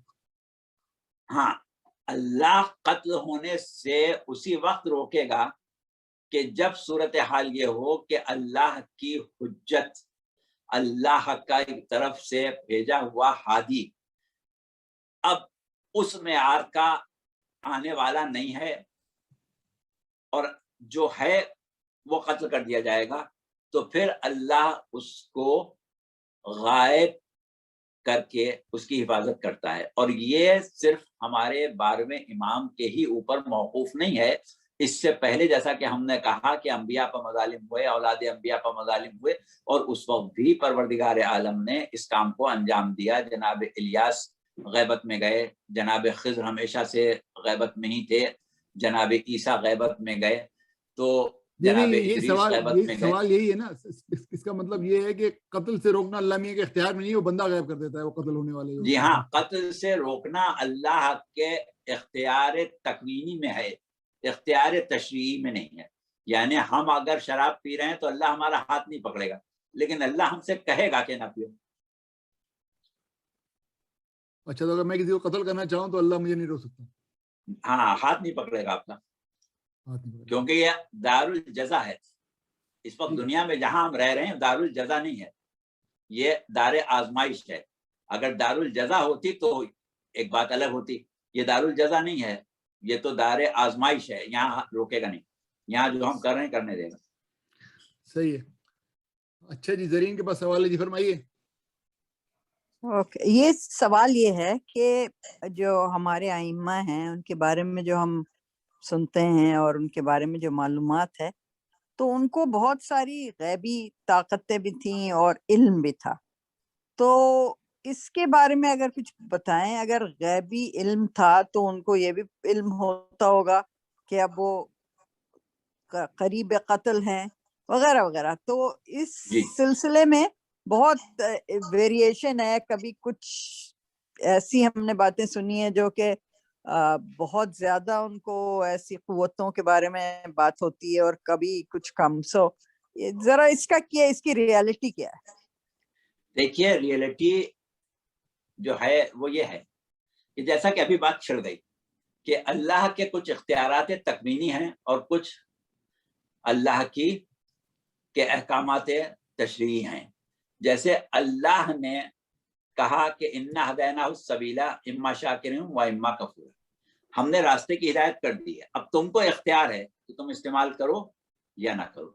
ہاں اللہ قتل ہونے سے اسی وقت روکے گا کہ جب صورتحال یہ ہو کہ اللہ کی حجت، اللہ کا ایک طرف سے بھیجا ہوا ہادی اب اس معیار کا آنے والا نہیں ہے اور جو ہے وہ قتل کر دیا جائے گا. تو پھر اللہ اس کو غائب کر کے اس کی حفاظت کرتا ہے. اور یہ صرف ہمارے 12ویں امام کے ہی اوپر موقوف نہیں ہے. اس سے پہلے جیسا کہ ہم نے کہا کہ انبیاء پر مظالم ہوئے، اولاد انبیاء پر مظالم ہوئے، اور اس وقت بھی پروردگار عالم نے اس کام کو انجام دیا. جناب الیاس غیبت میں گئے، جناب خضر ہمیشہ سے غیبت میں ہی تھے، جناب عیسیٰ غیبت میں گئے، تو جناب ادریس غیبت میں گئے. سوال یہی ہے نا، اس کا مطلب یہ ہے کہ قتل سے روکنا اللہ میاں کے اختیار میں نہیں، وہ بندہ غائب کر دیتا ہے وہ قتل ہونے والے. جی ہاں، قتل سے روکنا اللہ کے اختیار تکوینی میں ہے، اختیار تشریعی میں نہیں ہے. یعنی ہم اگر شراب پی رہے ہیں تو اللہ ہمارا ہاتھ نہیں پکڑے گا، لیکن اللہ ہم سے کہے گا کہ نہ پیو. اچھا، تو اگر میں کسی کو قتل کرنا چاہوں تو اللہ مجھے نہیں روک سکتا؟ ہاں، ہاتھ نہیں پکڑے گا اپنا، کیونکہ یہ دار الجزا ہے. اس وقت دنیا میں جہاں ہم رہ رہے ہیں دار الجزا نہیں ہے، یہ دار آزمائش ہے. اگر دار الجزا ہوتی تو ایک بات الگ ہوتی. یہ دار الجزا نہیں ہے، یہ تو دار آزمائش ہے. یہاں روکے گا نہیں، یہاں جو ہم کر رہے ہیں کرنے دے گا. صحیح ہے. اچھا جی، زرین کے پاس سوال ہے، جی فرمائیے. یہ سوال یہ ہے کہ جو ہمارے ائمہ ہیں ان کے بارے میں جو ہم سنتے ہیں اور ان کے بارے میں جو معلومات ہے، تو ان کو بہت ساری غیبی طاقتیں بھی تھیں اور علم بھی تھا. تو اس کے بارے میں اگر کچھ بتائیں. اگر غیبی علم تھا تو ان کو یہ بھی علم ہوتا ہوگا کہ اب وہ قریب قتل ہیں وغیرہ وغیرہ. تو اس سلسلے میں بہت ویریشن ہے. کبھی کچھ ایسی ہم نے باتیں سنی ہیں جو کہ بہت زیادہ ان کو ایسی قوتوں کے بارے میں بات ہوتی ہے اور کبھی کچھ کم. سو ذرا اس کا کیا، اس کی ریالٹی کیا ہے؟ دیکھیے، ریالٹی جو ہے وہ یہ ہے کہ جیسا کہ ابھی بات چھڑ گئی کہ اللہ کے کچھ اختیارات تکوینی ہیں اور کچھ اللہ کے احکامات تشریعی ہیں. جیسے اللہ نے کہا کہ انا ہدیناہ السبیل اما شاکر و اما کفور، ہم نے راستے کی ہدایت کر دی ہے، اب تم کو اختیار ہے کہ تم استعمال کرو یا نہ کرو.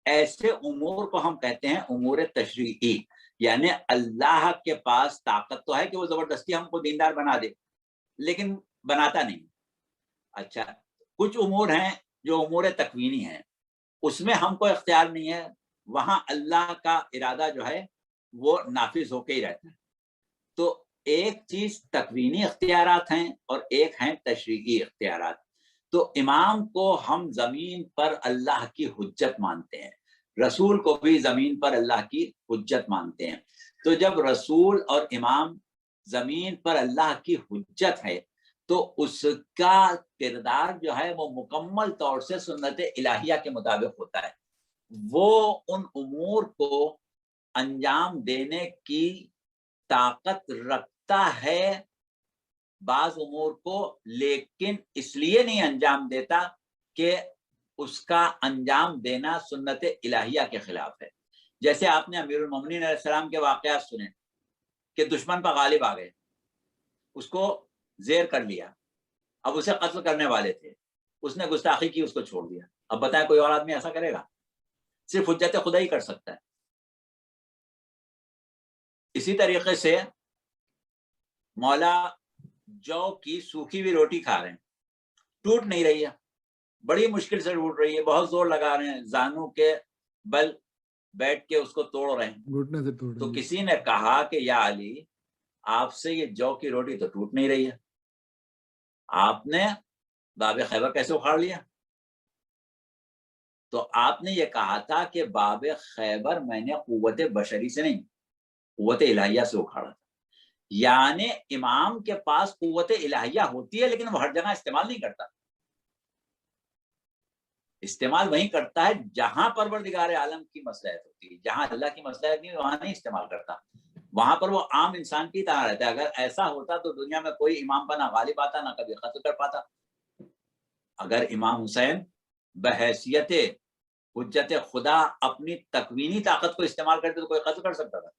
ایسے امور کو ہم کہتے ہیں امور تشریعی، یعنی اللہ کے پاس طاقت تو ہے کہ وہ زبردستی ہم کو دیندار بنا دے، لیکن بناتا نہیں. اچھا، کچھ امور ہیں جو امور تکوینی ہیں، اس میں ہم کو اختیار نہیں ہے، وہاں اللہ کا ارادہ جو ہے وہ نافذ ہو کے ہی رہتا ہے. تو ایک چیز تکوینی اختیارات ہیں اور ایک ہیں تشریعی اختیارات. تو امام کو ہم زمین پر اللہ کی حجت مانتے ہیں، رسول کو بھی زمین پر اللہ کی حجت مانتے ہیں. تو جب رسول اور امام زمین پر اللہ کی حجت ہے تو اس کا کردار جو ہے وہ مکمل طور سے سنت الہیہ کے مطابق ہوتا ہے. وہ ان امور کو انجام دینے کی طاقت رکھتا ہے بعض امور کو، لیکن اس لیے نہیں انجام دیتا کہ اس کا انجام دینا سنت الہیہ کے خلاف ہے. جیسے آپ نے امیر المومنین علیہ السلام کے واقعات سنے کہ دشمن پر غالب آ گئے، اس کو زیر کر لیا، اب اسے قتل کرنے والے تھے، اس نے گستاخی کی، اس کو چھوڑ دیا. اب بتائیں کوئی اور آدمی ایسا کرے گا؟ صرف حجت خدا ہی کر سکتا ہے. اسی طریقے سے مولا جو کی سوکھی ہوئی روٹی کھا رہے ہیں، ٹوٹ نہیں رہی ہے، بڑی مشکل سے ٹوٹ رہی ہے، بہت زور لگا رہے ہیں، زانو کے بل بیٹھ کے اس کو توڑ رہے ہیں. تو کسی نے کہا کہ یا علی، آپ سے یہ جو کی روٹی تو ٹوٹ نہیں رہی ہے، آپ نے باب خیبر کیسے اکھاڑ لیا؟ تو آپ نے یہ کہا تھا کہ باب خیبر میں نے قوت بشری سے نہیں، قوت الہیہ سے اکھاڑا تھا. یعنی امام کے پاس قوت الہیہ ہوتی ہے لیکن وہ ہر جگہ استعمال نہیں کرتا. استعمال وہیں کرتا ہے جہاں پروردگار عالم کی مصلحت ہوتی ہے، جہاں اللہ کی مصلحت نہیں وہاں نہیں استعمال کرتا. وہاں پر وہ عام انسان کی طرح رہتا ہے. اگر ایسا ہوتا تو دنیا میں کوئی امام پر نہ غالب آتا، نہ کبھی قتل کر پاتا. اگر امام حسین بحیثیت حجت خدا اپنی تکوینی طاقت کو استعمال کرتے تو کوئی قتل کر سکتا تھا؟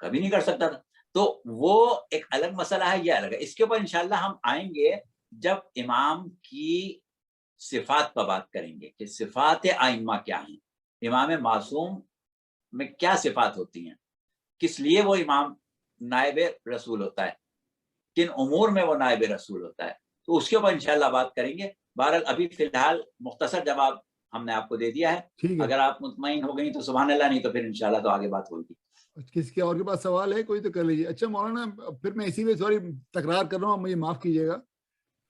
کبھی نہیں کر سکتا تھا. تو وہ ایک الگ مسئلہ ہے، یہ الگ ہے. اس کے اوپر انشاءاللہ ہم آئیں گے جب امام کی صفات پر بات کریں گے کہ صفات ائمہ کیا ہیں، امام معصوم میں کیا صفات ہوتی ہیں، کس لیے وہ امام نائب رسول ہوتا ہے، کن امور میں وہ نائب رسول ہوتا ہے. تو اس کے اوپر انشاءاللہ بات کریں گے. بہرحال ابھی فی الحال مختصر جواب ہم نے آپ کو دے دیا ہے. اگر آپ مطمئن ہو گئی تو سبحان اللہ، نہیں تو پھر انشاءاللہ تو آگے بات ہوگی. کس کے اور کے پاس سوال ہے کوئی تو کر لیجیے. اچھا مولانا، پھر میں اسی میں سوری تکرار کر رہا ہوں، مجھے معاف کیجیے گا،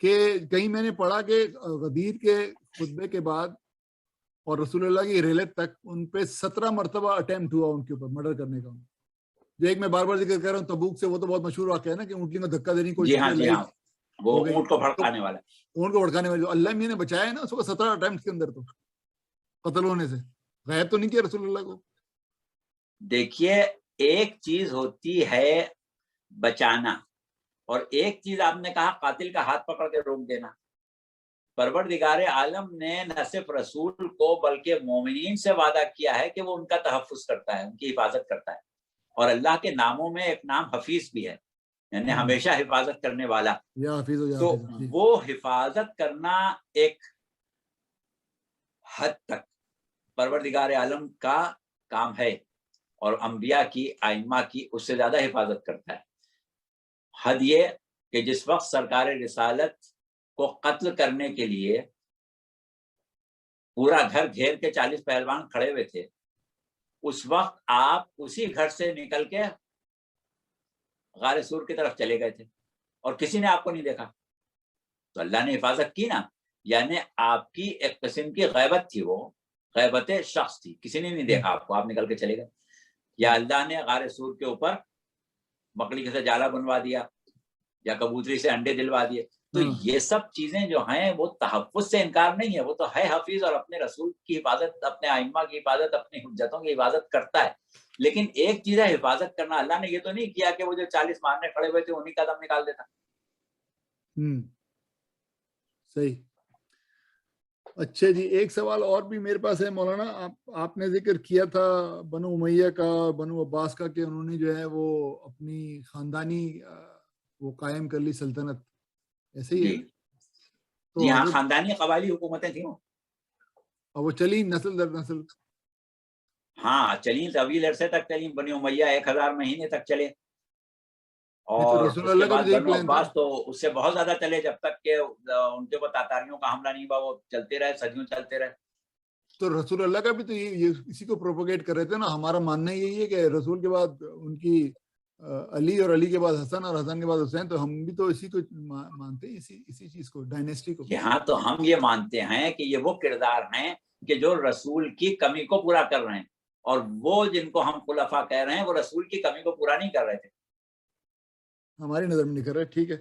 کہ کہیں میں نے پڑھا کہ غدیر کے خطبے کے بعد اور رسول اللہ کی ریلت تک ان پہ 17 مرتبہ اٹیمپٹ ہوا ان کے اوپر مرڈر کرنے کا. جو ایک میں بار بار ذکر کر رہا ہوں تبوک سے، وہ تو بہت مشہور واقعہ ہے نا کہ اونٹنی کو دھکا دینے کو جی ہاں وہ اونٹ کو بھڑکانے والا، اونٹ کو بھڑکانے والا، جو اللہ میاں نے بچایا ہے نا اس کو 17 اٹیمپٹ کے اندر تو قتل ہونے سے. غائب تو نہیں کیا رسول اللہ کو. دیکھیے ایک چیز ہوتی ہے بچانا، اور ایک چیز آپ نے کہا قاتل کا ہاتھ پکڑ کے روک دینا. پروردگار عالم نے نہ صرف رسول کو بلکہ مومنین سے وعدہ کیا ہے کہ وہ ان کا تحفظ کرتا ہے، ان کی حفاظت کرتا ہے. اور اللہ کے ناموں میں ایک نام حفیظ بھی ہے، یعنی ہمیشہ حفاظت کرنے والا. تو وہ حفاظت کرنا ایک حد تک پروردگار عالم کا کام ہے، اور انبیاء کی، ائمہ کی اس سے زیادہ حفاظت کرتا ہے. حد یہ کہ جس وقت سرکار رسالت کو قتل کرنے کے لیے پورا گھر گھیر کے 40 پہلوان کھڑے ہوئے تھے، اس وقت آپ اسی گھر سے نکل کے غار سور کی طرف چلے گئے تھے اور کسی نے آپ کو نہیں دیکھا. تو اللہ نے حفاظت کی نا. یعنی آپ کی ایک قسم کی غیبت تھی، وہ غیبت شخص تھی، کسی نے نہیں دیکھا آپ کو، آپ نکل کے چلے گئے. یا اللہ نے غار سور کے اوپر بکری سے جالا بنوا دیا یا کبوتری سے انڈے دلوا دیے. تو یہ سب چیزیں جو ہیں وہ تحفظ سے انکار نہیں ہے، وہ تو ہے حفیظ، اور اپنے رسول کی حفاظت، اپنے ائمہ کی حفاظت، اپنی حجتوں کی حفاظت کرتا ہے. لیکن ایک چیز ہے حفاظت کرنا. اللہ نے یہ تو نہیں کیا کہ وہ جو 40 مارنے کھڑے ہوئے تھے انہیں کا دم نکال دیتا. صحیح. اچھا جی, ایک سوال اور بھی میرے پاس ہے مولانا. آپ نے ذکر کیا تھا بنو امیہ کا, بنو عباس کا, کہ انہوں نے جو ہے وہ اپنی خاندانی وہ قائم کر لی سلطنت, ایسے ہی ہے؟ جی ہاں, خاندانی قبائلی حکومتیں تھیں وہ, اور وہ چلی نسل در نسل. ہاں چلیں, طویل عرصے تک چلیں. بنی امیہ 1000 مہینے تک چلے, تو اور رسول اس اللہ کے کا بعد بھی یہی بنو پلان تھا. عباس تو اس سے بہت زیادہ چلے, جب تک کہ ان کے اوپر تاتاریوں کا حملہ نہیں ہوا. وہ چلتے رہے, صدیوں چلتے رہے. تو رسول اللہ کا بھی تو یہ اسی کو پروپوگیٹ کر رہے تھے نا. ہمارا ماننا یہی ہے کہ رسول کے بعد ان کی علی, اور علی کے بعد حسن, اور حسن کے بعد حسین, تو ہم بھی تو اسی کو مانتے ہیں, اسی چیز کو, ڈائنیسٹی کو. ہاں تو ہم یہ مانتے ہیں کہ یہ وہ کردار ہیں کہ جو رسول کی کمی کو پورا کر رہے ہیں, اور وہ جن کو ہم خلفاء کہہ رہے ہیں وہ رسول کی کمی کو پورا نہیں کر رہے تھے. ہماری نظر میں نہیں کر رہا. ٹھیک ہے,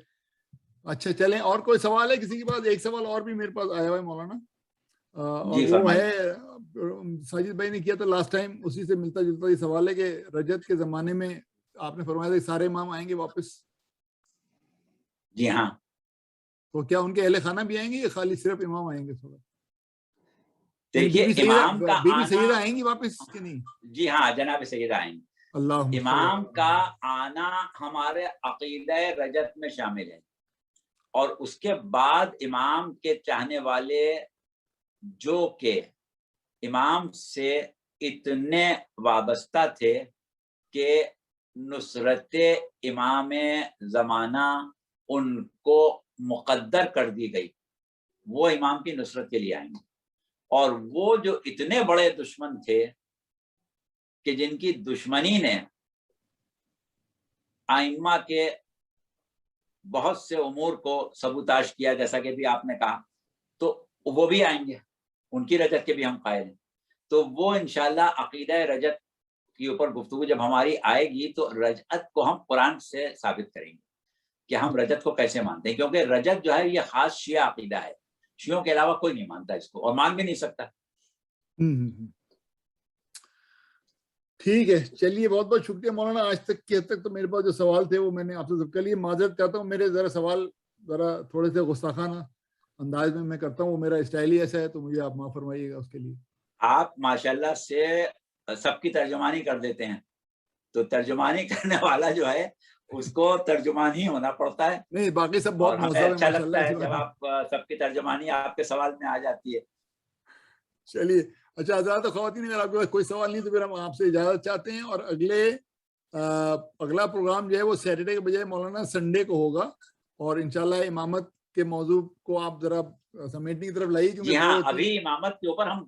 اچھا چلیں. اور کوئی سوال ہے کسی کے پاس؟ ایک سوال اور بھی میرے پاس آیا ہوا ہے مولانا, اور وہ ہے ساجد بھائی نے کیا تھا لاسٹ ٹائم, اسی سے ملتا جلتا یہ سوال ہے کہ رجت کے زمانے میں آپ نے فرمایا تھا کہ سارے امام آئیں گے واپس. جی ہاں, تو کیا ان کے اہل خانہ بھی آئیں گے یا خالی صرف امام آئیں گے؟ دیکھیے امام کا بی بی آنا, سیدہ آئیں گی واپس کہ نہیں؟ جی ہاں جناب سیدہ آئیں گے. اللہ امام کا آنا ہمارے عقیدہ رجت میں شامل ہے, اور اس کے بعد امام کے چاہنے والے جو کہ امام سے اتنے وابستہ تھے کہ نصرت امام زمانہ ان کو مقدر کر دی گئی, وہ امام کی نصرت کے لیے آئیں گے. اور وہ جو اتنے بڑے دشمن تھے کہ جن کی دشمنی نے ائمہ کے بہت سے امور کو سبوتاش کیا, جیسا کہ بھی آپ نے کہا, تو وہ بھی آئیں گے, ان کی رجت کے بھی ہم قائل ہیں. تو وہ انشاءاللہ عقیدہ رجت کے اوپر گفتگو جب ہماری آئے گی تو رجعت کو ہم قرآن سے ثابت کریں گے کہ ہم رجت کو کیسے مانتے ہیں, کیونکہ رجت جو ہے یہ خاص شیعہ عقیدہ ہے, شیعوں کے علاوہ کوئی نہیں مانتا اس کو, اور مان بھی نہیں سکتا. ٹھیک ہے, چلیے بہت بہت شکریہ مولانا. آج تک کی حد تک تو میرے پاس جو سوال تھے وہ میں نے آپ سے سب کے لیے معذرت چاہتا ہوں. میرے ذرا سوال ذرا تھوڑے سے غصہ انداز میں کرتا ہوں, وہ میرا اسٹائل ہی ایسا ہے, تو مجھے آپ معاف فرمائیے گا اس کے لیے. آپ ماشاءاللہ سے سب کی ترجمانی کر دیتے ہیں, تو ترجمانی کرنے والا جو ہے اس کو ترجمان ہی ہونا پڑتا ہے. نہیں, باقی سب بہت ہمیں مہذب اچھا ہے لگتا ہے ماشاءاللہ. جب آپ سب کی ترجمانی آپ کے سوال میں آ جاتی ہے. چلیے اچھا, حضرات خواتین, اگر آپ کے پاس کوئی سوال نہیں تو پھر ہم آپ سے اجازت چاہتے ہیں, اور اگلا پروگرام جو ہے وہ سیٹرڈے کے بجائے مولانا سنڈے کو ہوگا, اور انشاءاللہ امامت کے موضوع کو آپ ذرا سمیٹنے کی طرف لائیے. جی ہاں, ابھی امامت کے اوپر ہم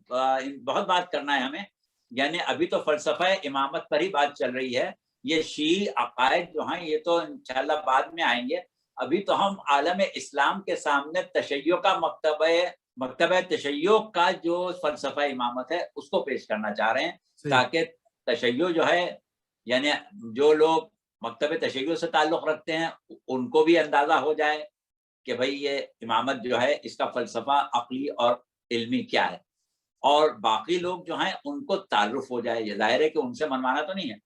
بہت بات کرنا ہے ہمیں, یعنی ابھی تو فلسفہ امامت پر ہی بات چل رہی ہے. یہ شیعی عقائد جو ہیں یہ تو انشاءاللہ بعد میں آئیں گے. ابھی تو ہم عالم اسلام کے سامنے تشیع کا مکتبہ تشیع کا جو فلسفہ امامت ہے اس کو پیش کرنا چاہ رہے ہیں, تاکہ تشیع جو ہے, یعنی جو لوگ مکتبہ تشیع سے تعلق رکھتے ہیں ان کو بھی اندازہ ہو جائے کہ بھئی یہ امامت جو ہے اس کا فلسفہ عقلی اور علمی کیا ہے, اور باقی لوگ جو ہیں ان کو تعارف ہو جائے. یہ ظاہر ہے کہ ان سے منوانا تو نہیں ہے,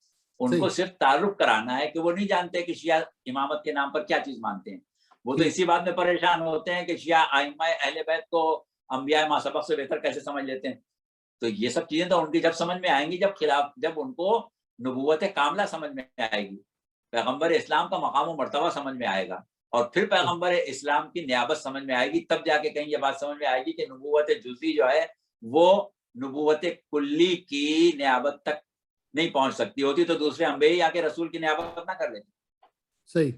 ان کو صرف تعارف کرانا ہے کہ وہ نہیں جانتے کہ شیعہ امامت کے نام پر کیا چیز مانتے ہیں. وہ تو اسی بات میں پریشان ہوتے ہیں کہ شیعہ ائمہ اہل بیت کو انبیاء ما سبق سے بہتر کیسے سمجھ لیتے ہیں. تو یہ سب چیزیں تو ان کی جب سمجھ میں آئیں گی, جب ان کو نبوت کاملہ سمجھ میں آئے گی, پیغمبر اسلام کا مقام و مرتبہ سمجھ میں آئے گا, اور پھر پیغمبر اسلام کی نیابت سمجھ میں آئے گی, تب جا کے کہیں یہ بات سمجھ میں آئے گی کہ نبوت جزئی جو ہے وہ نبوت کلی کی نیابت تک نہیں پہنچ سکتی. ہوتی تو دوسرے انبیاء ہی آ کے رسول کی نیابت نہ کر لیتے. صحیح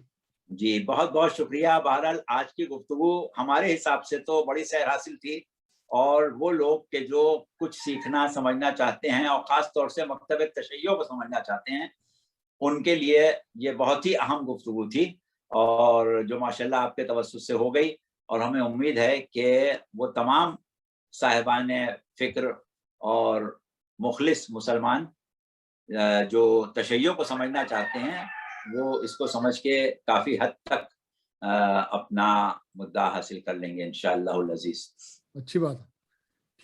جی, بہت بہت شکریہ. بہرحال آج کی گفتگو ہمارے حساب سے تو بڑی سیر حاصل تھی, اور وہ لوگ کہ جو کچھ سیکھنا سمجھنا چاہتے ہیں اور خاص طور سے مکتبہ تشیع کو سمجھنا چاہتے ہیں ان کے لیے یہ بہت ہی اہم گفتگو تھی, اور جو ماشاءاللہ آپ کے توسط سے ہو گئی. اور ہمیں امید ہے کہ وہ تمام صاحبان فکر اور مخلص مسلمان جو تشیع کو سمجھنا چاہتے ہیں وہ اس کو سمجھ کے کافی حد تک اپنا مدعا حاصل کر لیں گے انشاءاللہ العزیز. اچھی بات ہے,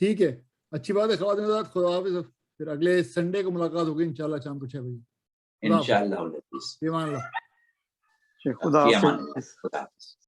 ٹھیک ہے, اچھی بات ہے. خواتین حضرات خدا حافظ, پھر اگلے سنڈے کو ملاقات ہوگی انشاءاللہ شام کو 6 بجے. انشاءاللہ العزیز. ایمان اللہ. خدا حافظ.